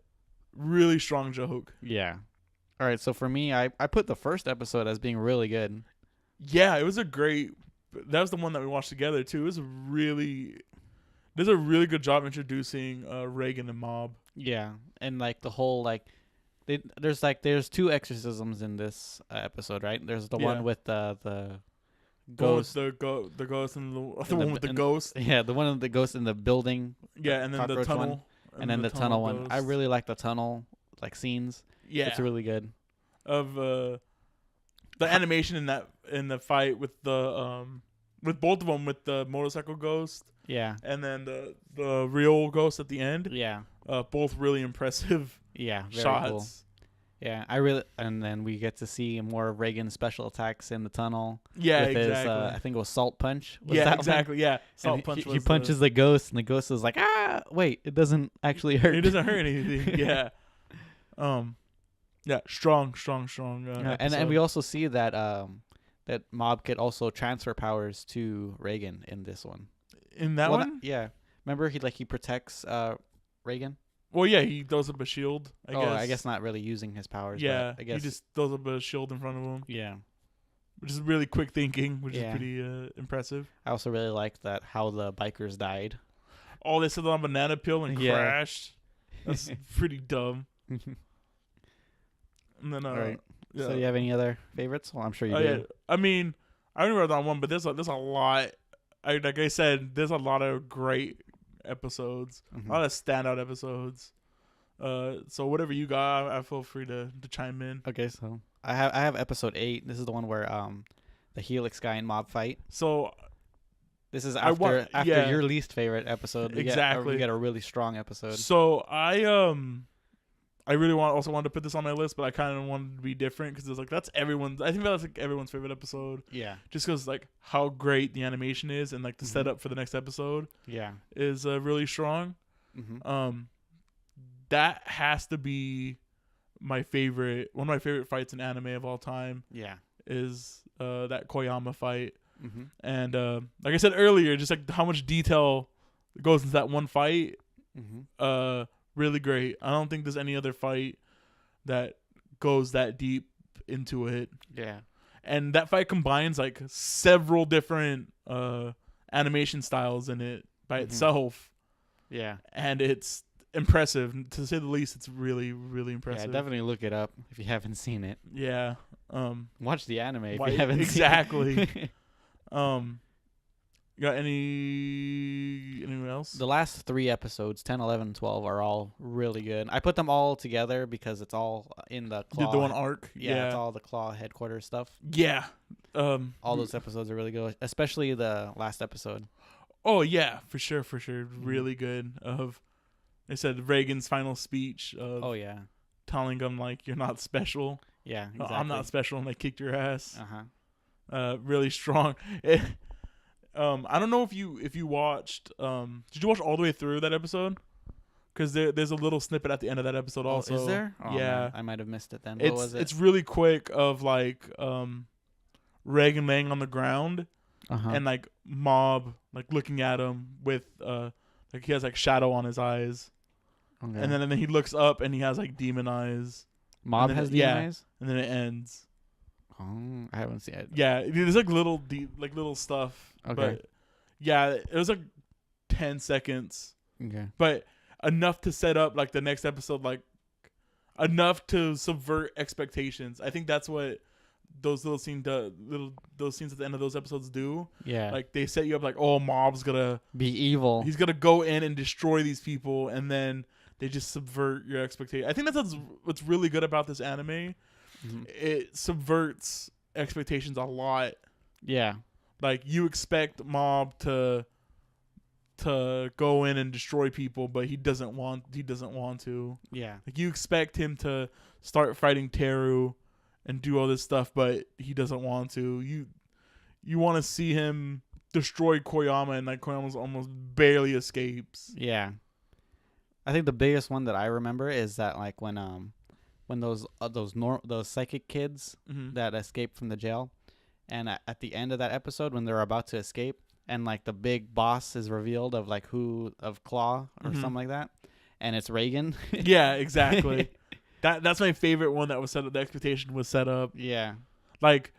really strong joke. Yeah. All right. So for me, I put the first episode as being really good. Yeah, it was a great. That was the one that we watched together too. It was does a really good job introducing Reagan and Mob. Yeah, and like the whole like, there's two exorcisms in this episode, right? There's the one with the ghost, the ghost, and the one with the ghost. Yeah, the one with the ghost in the building. Yeah, and then the tunnel, one, and then the tunnel one. I really like the tunnel like scenes. Yeah, it's really good. Of the animation in the fight with the with both of them, with the motorcycle ghost. Yeah, and then the real ghost at the end. Yeah, both really impressive. Yeah, very shots. Cool. Yeah, and then we get to see more of Reagan's special attacks in the tunnel. Yeah, with exactly. His, I think it was Salt Punch. Yeah, exactly. Yeah, Salt Punch. He punches the ghost, and the ghost is like, wait, it doesn't actually hurt. It doesn't hurt anything. Yeah. Yeah, strong. And we also see that that Mob could also transfer powers to Reagan in this one. In that one? Yeah. Remember he protects Reagan? Well, yeah, he throws up a shield, I guess. I guess not really using his powers. Yeah, but I guess he just throws up a shield in front of him. Yeah. Which is really quick thinking, which is pretty impressive. I also really liked that how the bikers died. Oh, they sit on a banana peel and crashed. That's pretty dumb. And then, all right. Yeah. So, do you have any other favorites? Well, I'm sure you do. Yeah. I mean, I only wrote down one, but there's a lot. Like I said, there's a lot of great episodes, a lot of standout episodes. So whatever you got, I feel free to chime in. Okay, so I have episode 8. This is the one where the Helix guy and Mob fight. So this is after your least favorite episode. We get a really strong episode. So I really wanted to put this on my list, but I kind of wanted to be different because it's like that's everyone's. I think that's like everyone's favorite episode. Yeah. Just because like how great the animation is and like the setup for the next episode. Yeah. Is really strong. That has to be my favorite. One of my favorite fights in anime of all time. Yeah. Is that Koyama fight. And like I said earlier, just like how much detail goes into that one fight. Really great. I don't think there's any other fight that goes that deep into it. Yeah. And that fight combines like several different animation styles in it by itself. Yeah. And it's impressive. To say the least, it's really, really impressive. Yeah, definitely look it up if you haven't seen it. Yeah. Watch the anime if you haven't seen it. You got anyone else? The last 3 episodes, 10, 11, 12, are all really good. I put them all together because it's all in the Claw. The one arc. Yeah, it's all the Claw headquarters stuff. Yeah. All those episodes are really good, especially the last episode. Oh, yeah, for sure. Really good. They said Reagan's final speech. Telling them, like, you're not special. Yeah, exactly. I'm not special, and they kicked your ass. Uh-huh. Really strong. I don't know if you watched. Did you watch all the way through that episode? Because there's a little snippet at the end of that episode also. Is there? Oh, yeah, man. I might have missed it then. What was it? It's really quick of like Reagan laying on the ground and like Mob like looking at him with like he has like shadow on his eyes, and then he looks up and he has like demon eyes. Mob has demon eyes, and then it ends. Oh, I haven't seen it. Yeah, there's like little stuff. Okay. But yeah, it was like 10 seconds. Okay. But enough to set up like the next episode, like enough to subvert expectations. I think that's what those little scenes at the end of those episodes do. Yeah. Like they set you up like, oh, Mob's gonna be evil. He's gonna go in and destroy these people, and then they just subvert your expectation. I think that's what's really good about this anime. Mhm. It subverts expectations a lot. Yeah. Like you expect Mob to go in and destroy people, but he doesn't want to. Yeah. Like you expect him to start fighting Teru and do all this stuff, but he doesn't want to. You want to see him destroy Koyama, and like Koyama almost barely escapes. Yeah. I think the biggest one that I remember is that like when those psychic kids Mm-hmm. that escaped from the jail, and at the end of that episode when they're about to escape, and like the big boss is revealed of like of Claw or Mhm. something like that, and it's Reagan. Yeah, exactly. That's my favorite one that was set up. The expectation was set up. Yeah. Like,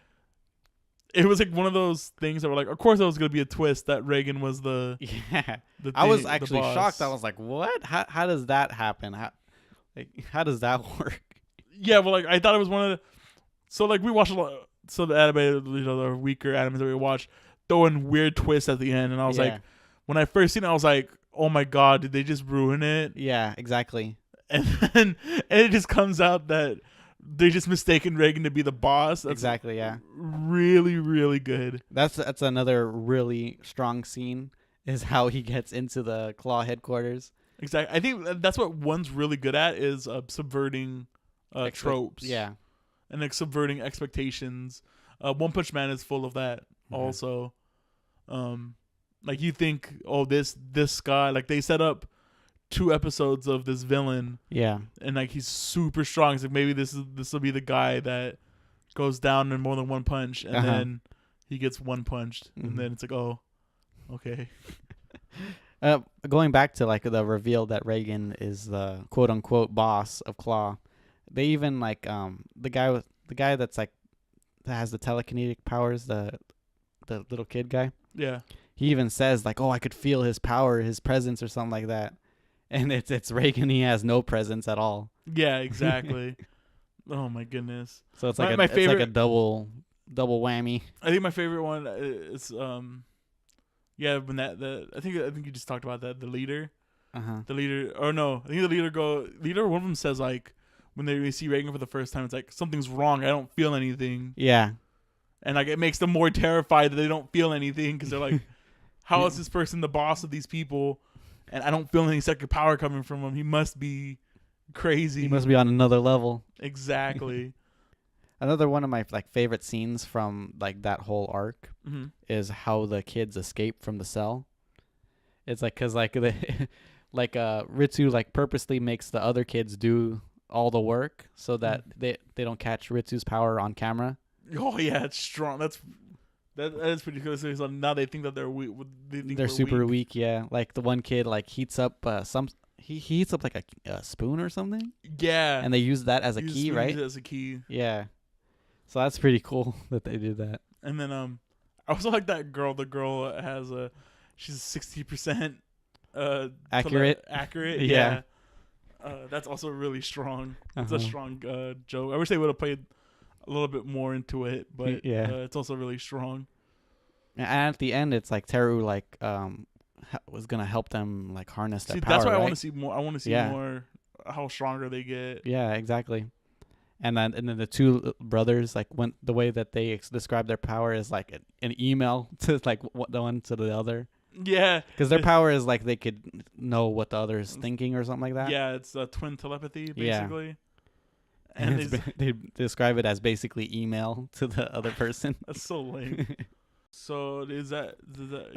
it was like one of those things that were like, of course, there was gonna be a twist that Reagan was the. Yeah. the I was thing- the actually boss. shocked. I was like, "What? How does that happen? How does that work?" Yeah, well, like I thought it was one of the. So like we watched a lot. So the anime, the weaker animes that we watched, throw in weird twists at the end, and I was Yeah. like, when I first seen it, I was like, oh my god, did they just ruin it? Yeah, exactly. And then it just comes out that they just mistaken Reagan to be the boss. That's Exactly. Yeah. really, really good. That's another really strong scene is how he gets into the Claw headquarters. Exactly. I think that's what one's really good at is subverting tropes. Yeah. And like subverting expectations. One Punch Man is full of that Mhm. also. Like you think, oh, this guy, like they set up 2 episodes of this villain, Yeah. and like he's super strong. It's like maybe this will be the guy that goes down in more than one punch, and Uh-huh. then he gets one punched, Mhm. and then it's like, oh, okay. Going back to like the reveal that Reagan is the quote unquote boss of Claw, they even like the guy that's like that has the telekinetic powers, the little kid guy. Yeah. He even says like, "Oh, I could feel his power, his presence, or something like that." And it's Reagan. He has no presence at all. Yeah, exactly. Oh my goodness. So it's My- like my it's like a favorite- double whammy. I think my favorite one is yeah, when I think you just talked about that, the leader. The leader, or no, I think the leader, one of them says like when they see Reagan for the first time, it's like something's wrong. I don't feel anything, Yeah. and like it makes them more terrified that they don't feel anything because they're like, how is this person the boss of these people? And I don't feel any second power coming from him. He must be crazy. He must be on another level. Exactly. Another one of my like favorite scenes from like that whole arc hmm is how the kids escape from the cell. It's like cuz like the like Ritsu like purposely makes the other kids do all the work so that they don't catch Ritsu's power on camera. Oh yeah, it's strong. That is pretty cool. So now they think that they're weak. They're super weak, yeah. Like the one kid like heats up he heats up like a spoon or something, Yeah, and they use that as a Use key, spoons right? As a key. Yeah. So that's pretty cool that they did that. And then I also like that girl. The girl has she's 60% Accurate. accurate. Yeah. That's also really strong. It's a Uh-huh. strong joke. I wish they would have played a little bit more into it, but Yeah. it's also really strong. And at the end, it's like Teru like was gonna help them like harness their See, power. that's why I right? want to see more. I want to see Yeah. more how stronger they get. Yeah, exactly. And then the two brothers like went the way that they describe their power is like an email to like the one to the other, Yeah, because their power is like they could know what the other is thinking or something like that. yeah. It's twin telepathy Yeah. basically. And And they describe it as basically email to the other person. that's so lame. So is that?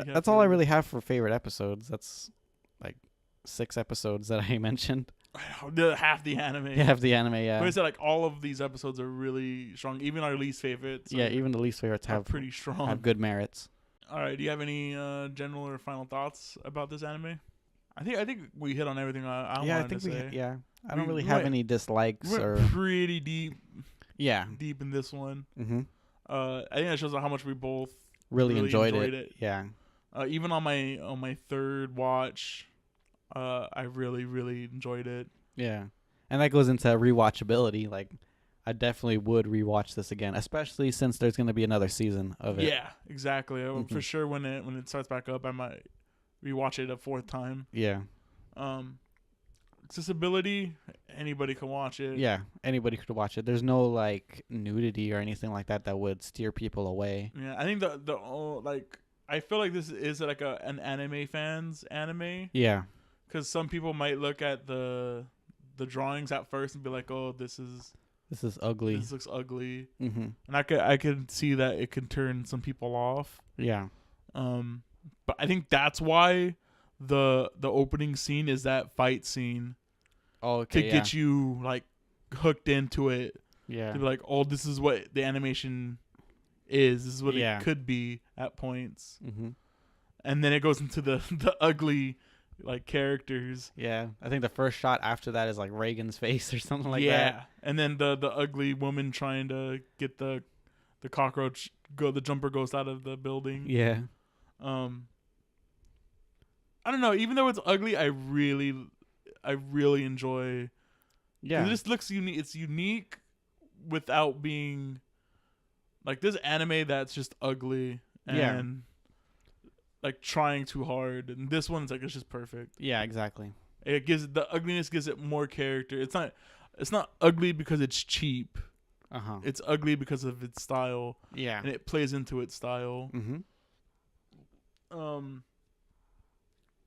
That's all I really have for favorite episodes. That's like 6 episodes that I mentioned. half the anime. You have the anime, yeah. But I said like all of these episodes are really strong. Even our least favorites. Yeah, even the least favorites are have pretty strong. have good merits. All right. Do you have any general or final thoughts about this anime? I think we hit on everything I Yeah, I wanted think to say. I don't We- really we have went- any dislikes We or went pretty deep yeah. in this one. Mm-hmm. I think that shows how much we both Really enjoyed enjoyed it. it. Yeah. even on my third watch, I really really enjoyed it. Yeah, and that goes into rewatchability. Like, I definitely would rewatch this again, especially since there's going to be another season of it. Yeah, exactly. For Mhm. sure, when it starts back up, I might rewatch it a fourth time. Yeah, Accessibility, anybody can watch it. yeah. Anybody could watch it. There's no like nudity or anything like that that would steer people away. Yeah, I think like I feel like this is like an anime fans anime, Yeah, because some people might look at the drawings at first and be like, oh, this this ugly. looks ugly, Mm-hmm. and I could see that it can turn some people off. Yeah, But I think that's why the opening scene is that fight scene oh, okay. to get you like hooked into it. Yeah, To be like, oh, this is what the animation is. This is what Yeah. it could be at points. mm-hmm. And then it goes into the ugly like characters. Yeah. I think the first shot after that is like Reagan's face or something like yeah. that. And then the ugly woman trying to get the cockroach the jumper ghost out of the building. Yeah, I don't know, even though it's ugly, I really enjoy. yeah, It just looks unique. It's unique without being like this anime that's just ugly and Yeah. like trying too hard. And this one's like it's just perfect. yeah. Exactly. It gives the ugliness gives it more character. It's not ugly because it's cheap. Uh huh. It's ugly because of its style Yeah. and it plays into its style. Mm-hmm.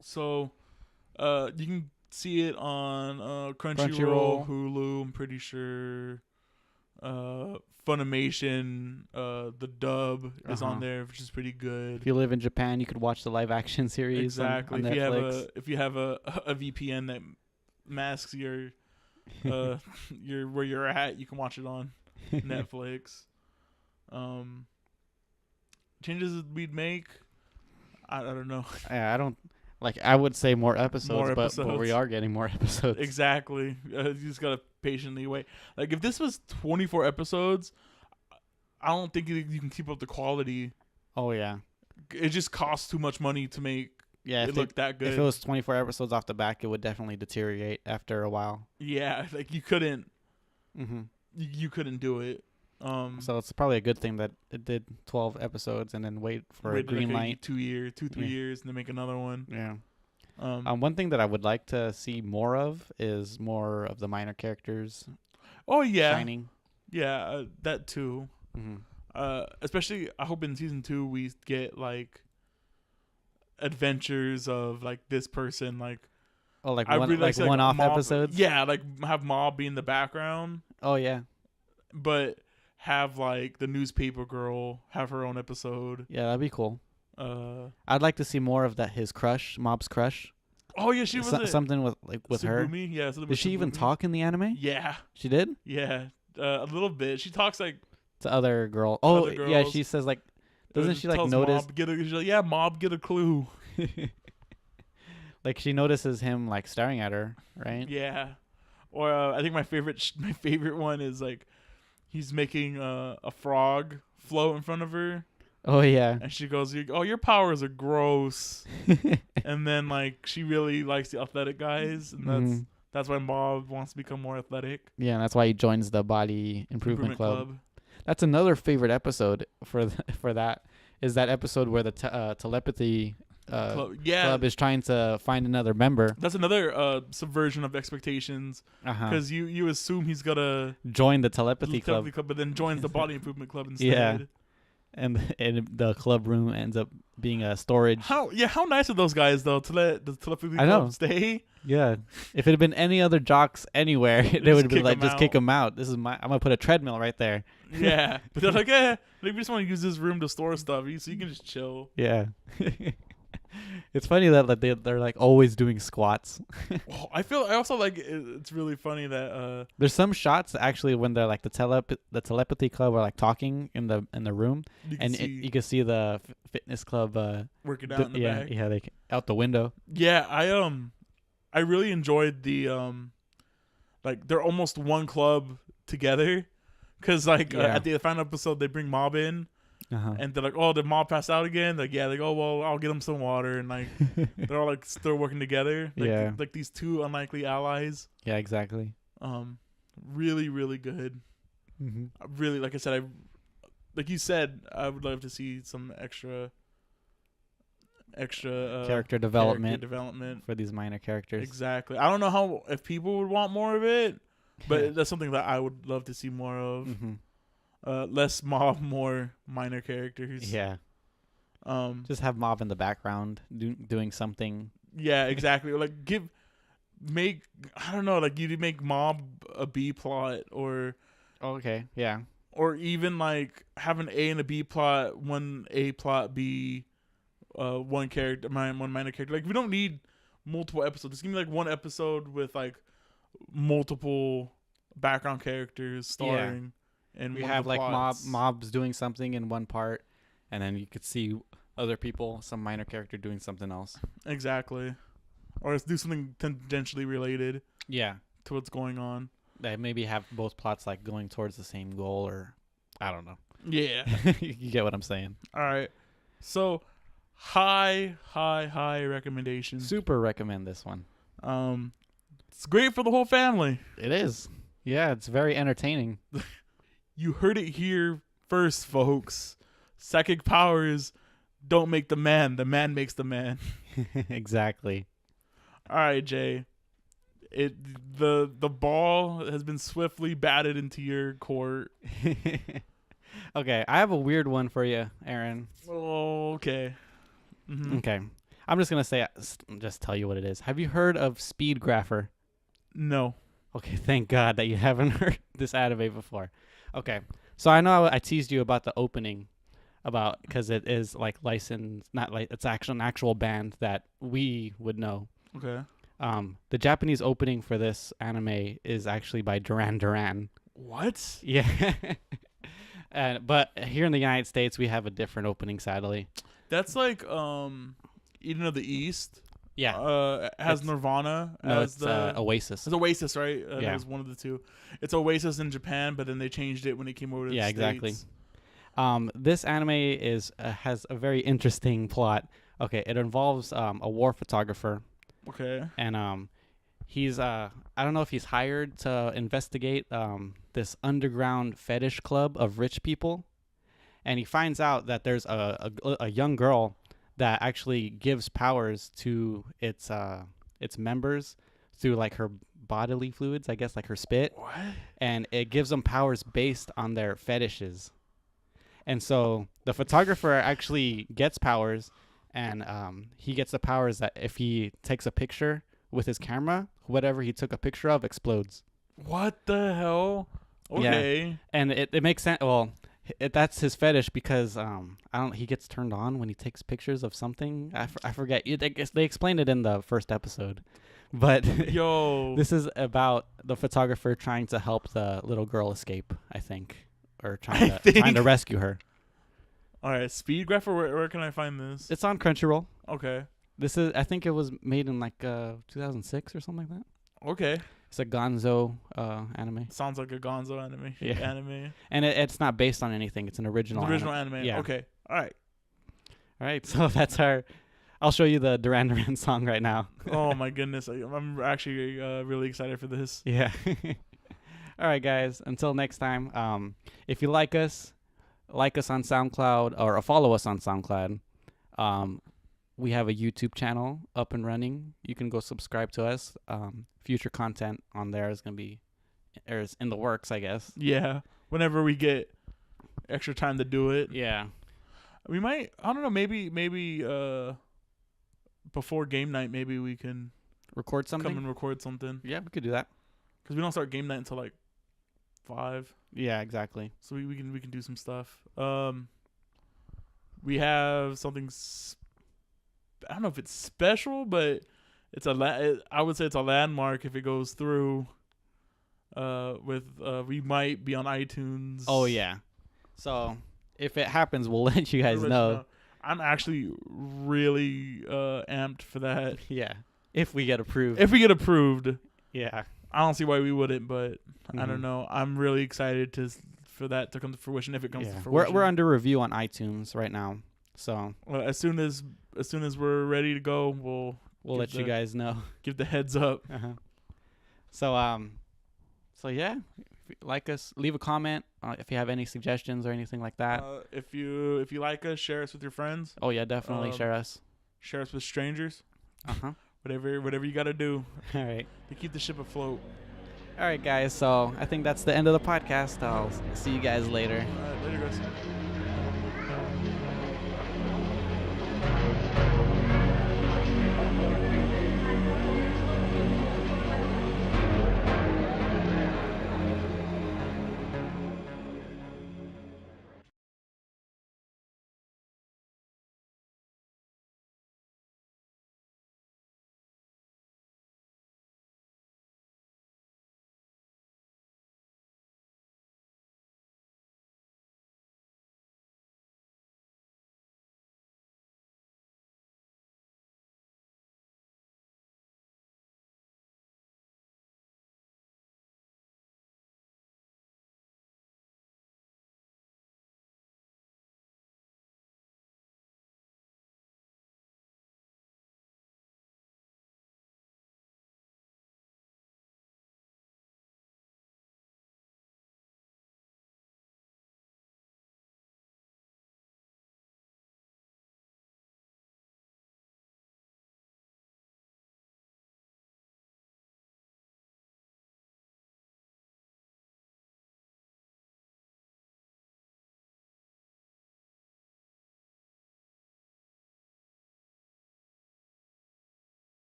So you can see it on Crunchyroll. Crunchyroll, Hulu, I'm pretty sure. Funimation, the dub is Uh-huh. on there, which is pretty good. If you live in Japan, you could watch the live action series Exactly. on If Netflix. you have a VPN that masks your your where you're at, you can watch it on Netflix. Changes we'd make, I don't know. Yeah, I don't like. I would say more episodes, More but episodes. we are getting more episodes. Exactly. You just gotta patiently wait. Like if this was 24 episodes, I don't think you can keep up the quality. Oh yeah, It just costs too much money to make yeah. it look that good. If it was 24 episodes off the back, it would definitely deteriorate after a while. Yeah, like you couldn't Mm-hmm. you couldn't do it. So it's probably a good thing that it did 12 episodes and then wait for a wait green like light. 3 Yeah. years, and then make another one. Yeah. Um, One thing that I would like to see more of is more of the minor characters oh yeah, shining. yeah, that too. Mm-hmm. Especially, I hope in season 2 we get like adventures of like this person. Like Oh, like I one, really like to, one-off Mob, episodes. Yeah, like have Mob be in the background, Oh yeah. but have like the newspaper girl have her own episode. Yeah, that'd be cool. Uh I'd like to see more of that. His crush, Mob's crush. oh yeah, she was Something with her. Sugumi. Yeah, something Did with she even Sugumi. talk in the anime? Yeah, She did. yeah, a little bit. She talks like To other girl. Oh Other yeah, girls. she says like, doesn't she like tells notice? Mob, she's like, yeah, Mob, get a clue. Like she notices him like staring at her, right? Yeah, or I think my favorite one is like he's making a frog float in front of her, Oh yeah. and she goes, "Oh, your powers are gross." And then like she really likes the athletic guys, and Mhm. that's why Mob wants to become more athletic. Yeah, and that's why he joins the Body Improvement Club. Club. That's another favorite episode for that. Is that episode where the telepathy Yeah, club is trying to find another member. that's another subversion of expectations, Uh-huh. because you assume he's gonna Join the telepathy club. but then joins the Body Improvement Club instead. Yeah. And the club room ends up being a storage. How nice are those guys though to let the telepathy I know. club stay? Yeah. If it had been any other jocks anywhere, they just would be kick like, 'em just out. kick them out. This is I'm gonna put a treadmill right there. Yeah, but they're like, we just want to use this room to store stuff, so you can just chill. Yeah. It's funny that like they're like always doing squats. Oh, I also like it's really funny that There's some shots actually when they're like the telepathy club are like talking in the room, you can and see you can see the fitness club. working out in the back. yeah, they out the window. Yeah, I really enjoyed the like they're almost one club together, because like Yeah. at the final episode they bring Mob in, And they're like, "Oh, did Mob pass out again?" Like, yeah. Like, "Oh, well, I'll get him some water." And like, they're all like still working together. Like, Yeah. like these two unlikely allies. Yeah, exactly. Really, really good. Really, like I said, like you said, I would love to see some extra Character development development for these minor characters. Exactly. I don't know if people would want more of it, but that's something that I would love to see more of. Less Mob, more minor characters. Yeah. Just have Mob in the background doing something. Yeah, exactly. Like I don't know, like you make Mob a B plot or Okay, yeah. Or even like have an A and a B plot, one A plot be one character, one minor character. Like we don't need multiple episodes. Just give me like one episode with like multiple background characters starring. And we have like mobs doing something in one part, and then you could see other people, some minor character doing something else. Exactly. Or let's do something tangentially related. Yeah. To what's going on. They maybe have both plots like going towards the same goal, or I don't know. Yeah. You get what I'm saying. All right. So high recommendation. Super recommend this one. It's great for the whole family. It is. Yeah, it's very entertaining. You heard it here first, folks. Psychic powers don't make the man makes the man. Exactly. All right, Jay. The ball has been swiftly batted into your court. Okay, I have a weird one for you, Aaron. Oh, okay. Okay. I'm just going to just tell you what it is. Have you heard of Speedgrapher? No. Okay, thank God that you haven't heard this anime before. Okay, so I know I teased you about the opening, because it is like licensed, not like it's an actual band that we would know. Okay. The Japanese opening for this anime is actually by Duran Duran. What? Yeah. But here in the United States, we have a different opening, sadly. That's like Eden of the East. Yeah. Has Nirvana as the Oasis. It's Oasis, right? Yeah. It was one of the two. It's Oasis in Japan, but then they changed it when it came over to the States. Exactly. This anime has a very interesting plot. Okay, it involves a war photographer. Okay. And he's I don't know if he's hired to investigate this underground fetish club of rich people, and he finds out that there's a young girl that actually gives powers to its members through like her bodily fluids, I guess, like her spit. What? And it gives them powers based on their fetishes. And so the photographer actually gets powers, and he gets the powers that if he takes a picture with his camera, whatever he took a picture of explodes. What the hell? Okay. Yeah. And it makes sense. Well, that's his fetish because he gets turned on when he takes pictures of something. I forget. They explained it in the first episode, but this is about the photographer trying to help the little girl escape, I think, or trying to rescue her. All right, Speedgrapher. Where can I find this? It's on Crunchyroll. Okay. I think it was made in like 2006 or something like that. Okay. It's a Gonzo anime. Sounds like a Gonzo anime. Yeah. Anime. And it's not based on anything. It's an original anime. Yeah. Okay. All right. So that's I'll show you the Duran Duran song right now. Oh my goodness. I'm actually really excited for this. Yeah. All right, guys. Until next time. If you like us on SoundCloud or follow us on SoundCloud. We have a YouTube channel up and running. You can go subscribe to us. Future content on there is is in the works, I guess. Yeah. Whenever we get extra time to do it. Yeah. We might, I don't know, maybe before game night, maybe we can record something. Come and record something. Yeah, we could do that. Because we don't start game night until like 5. Yeah, exactly. So we can do some stuff. We have something. I don't know if it's special, but I would say it's a landmark if it goes through. We might be on iTunes. Oh yeah. So if it happens, we'll let you guys know. I'm actually really amped for that. Yeah. If we get approved. Yeah. I don't see why we wouldn't, but I don't know. I'm really excited to for that to come to fruition if it comes to Yeah. fruition. We're under review on iTunes right now, so As soon as we're ready to go, we'll Give let you the- guys know. give the heads up. Uh-huh. So yeah, if you like us, leave a comment if you have any suggestions or anything like that. If you like us, share us with your friends. Oh yeah, definitely um, share us. Share us with strangers. Uh-huh. Whatever you got to do All right. to keep the ship afloat. All right, guys. So I think that's the end of the podcast. I'll see you guys later. Later, guys.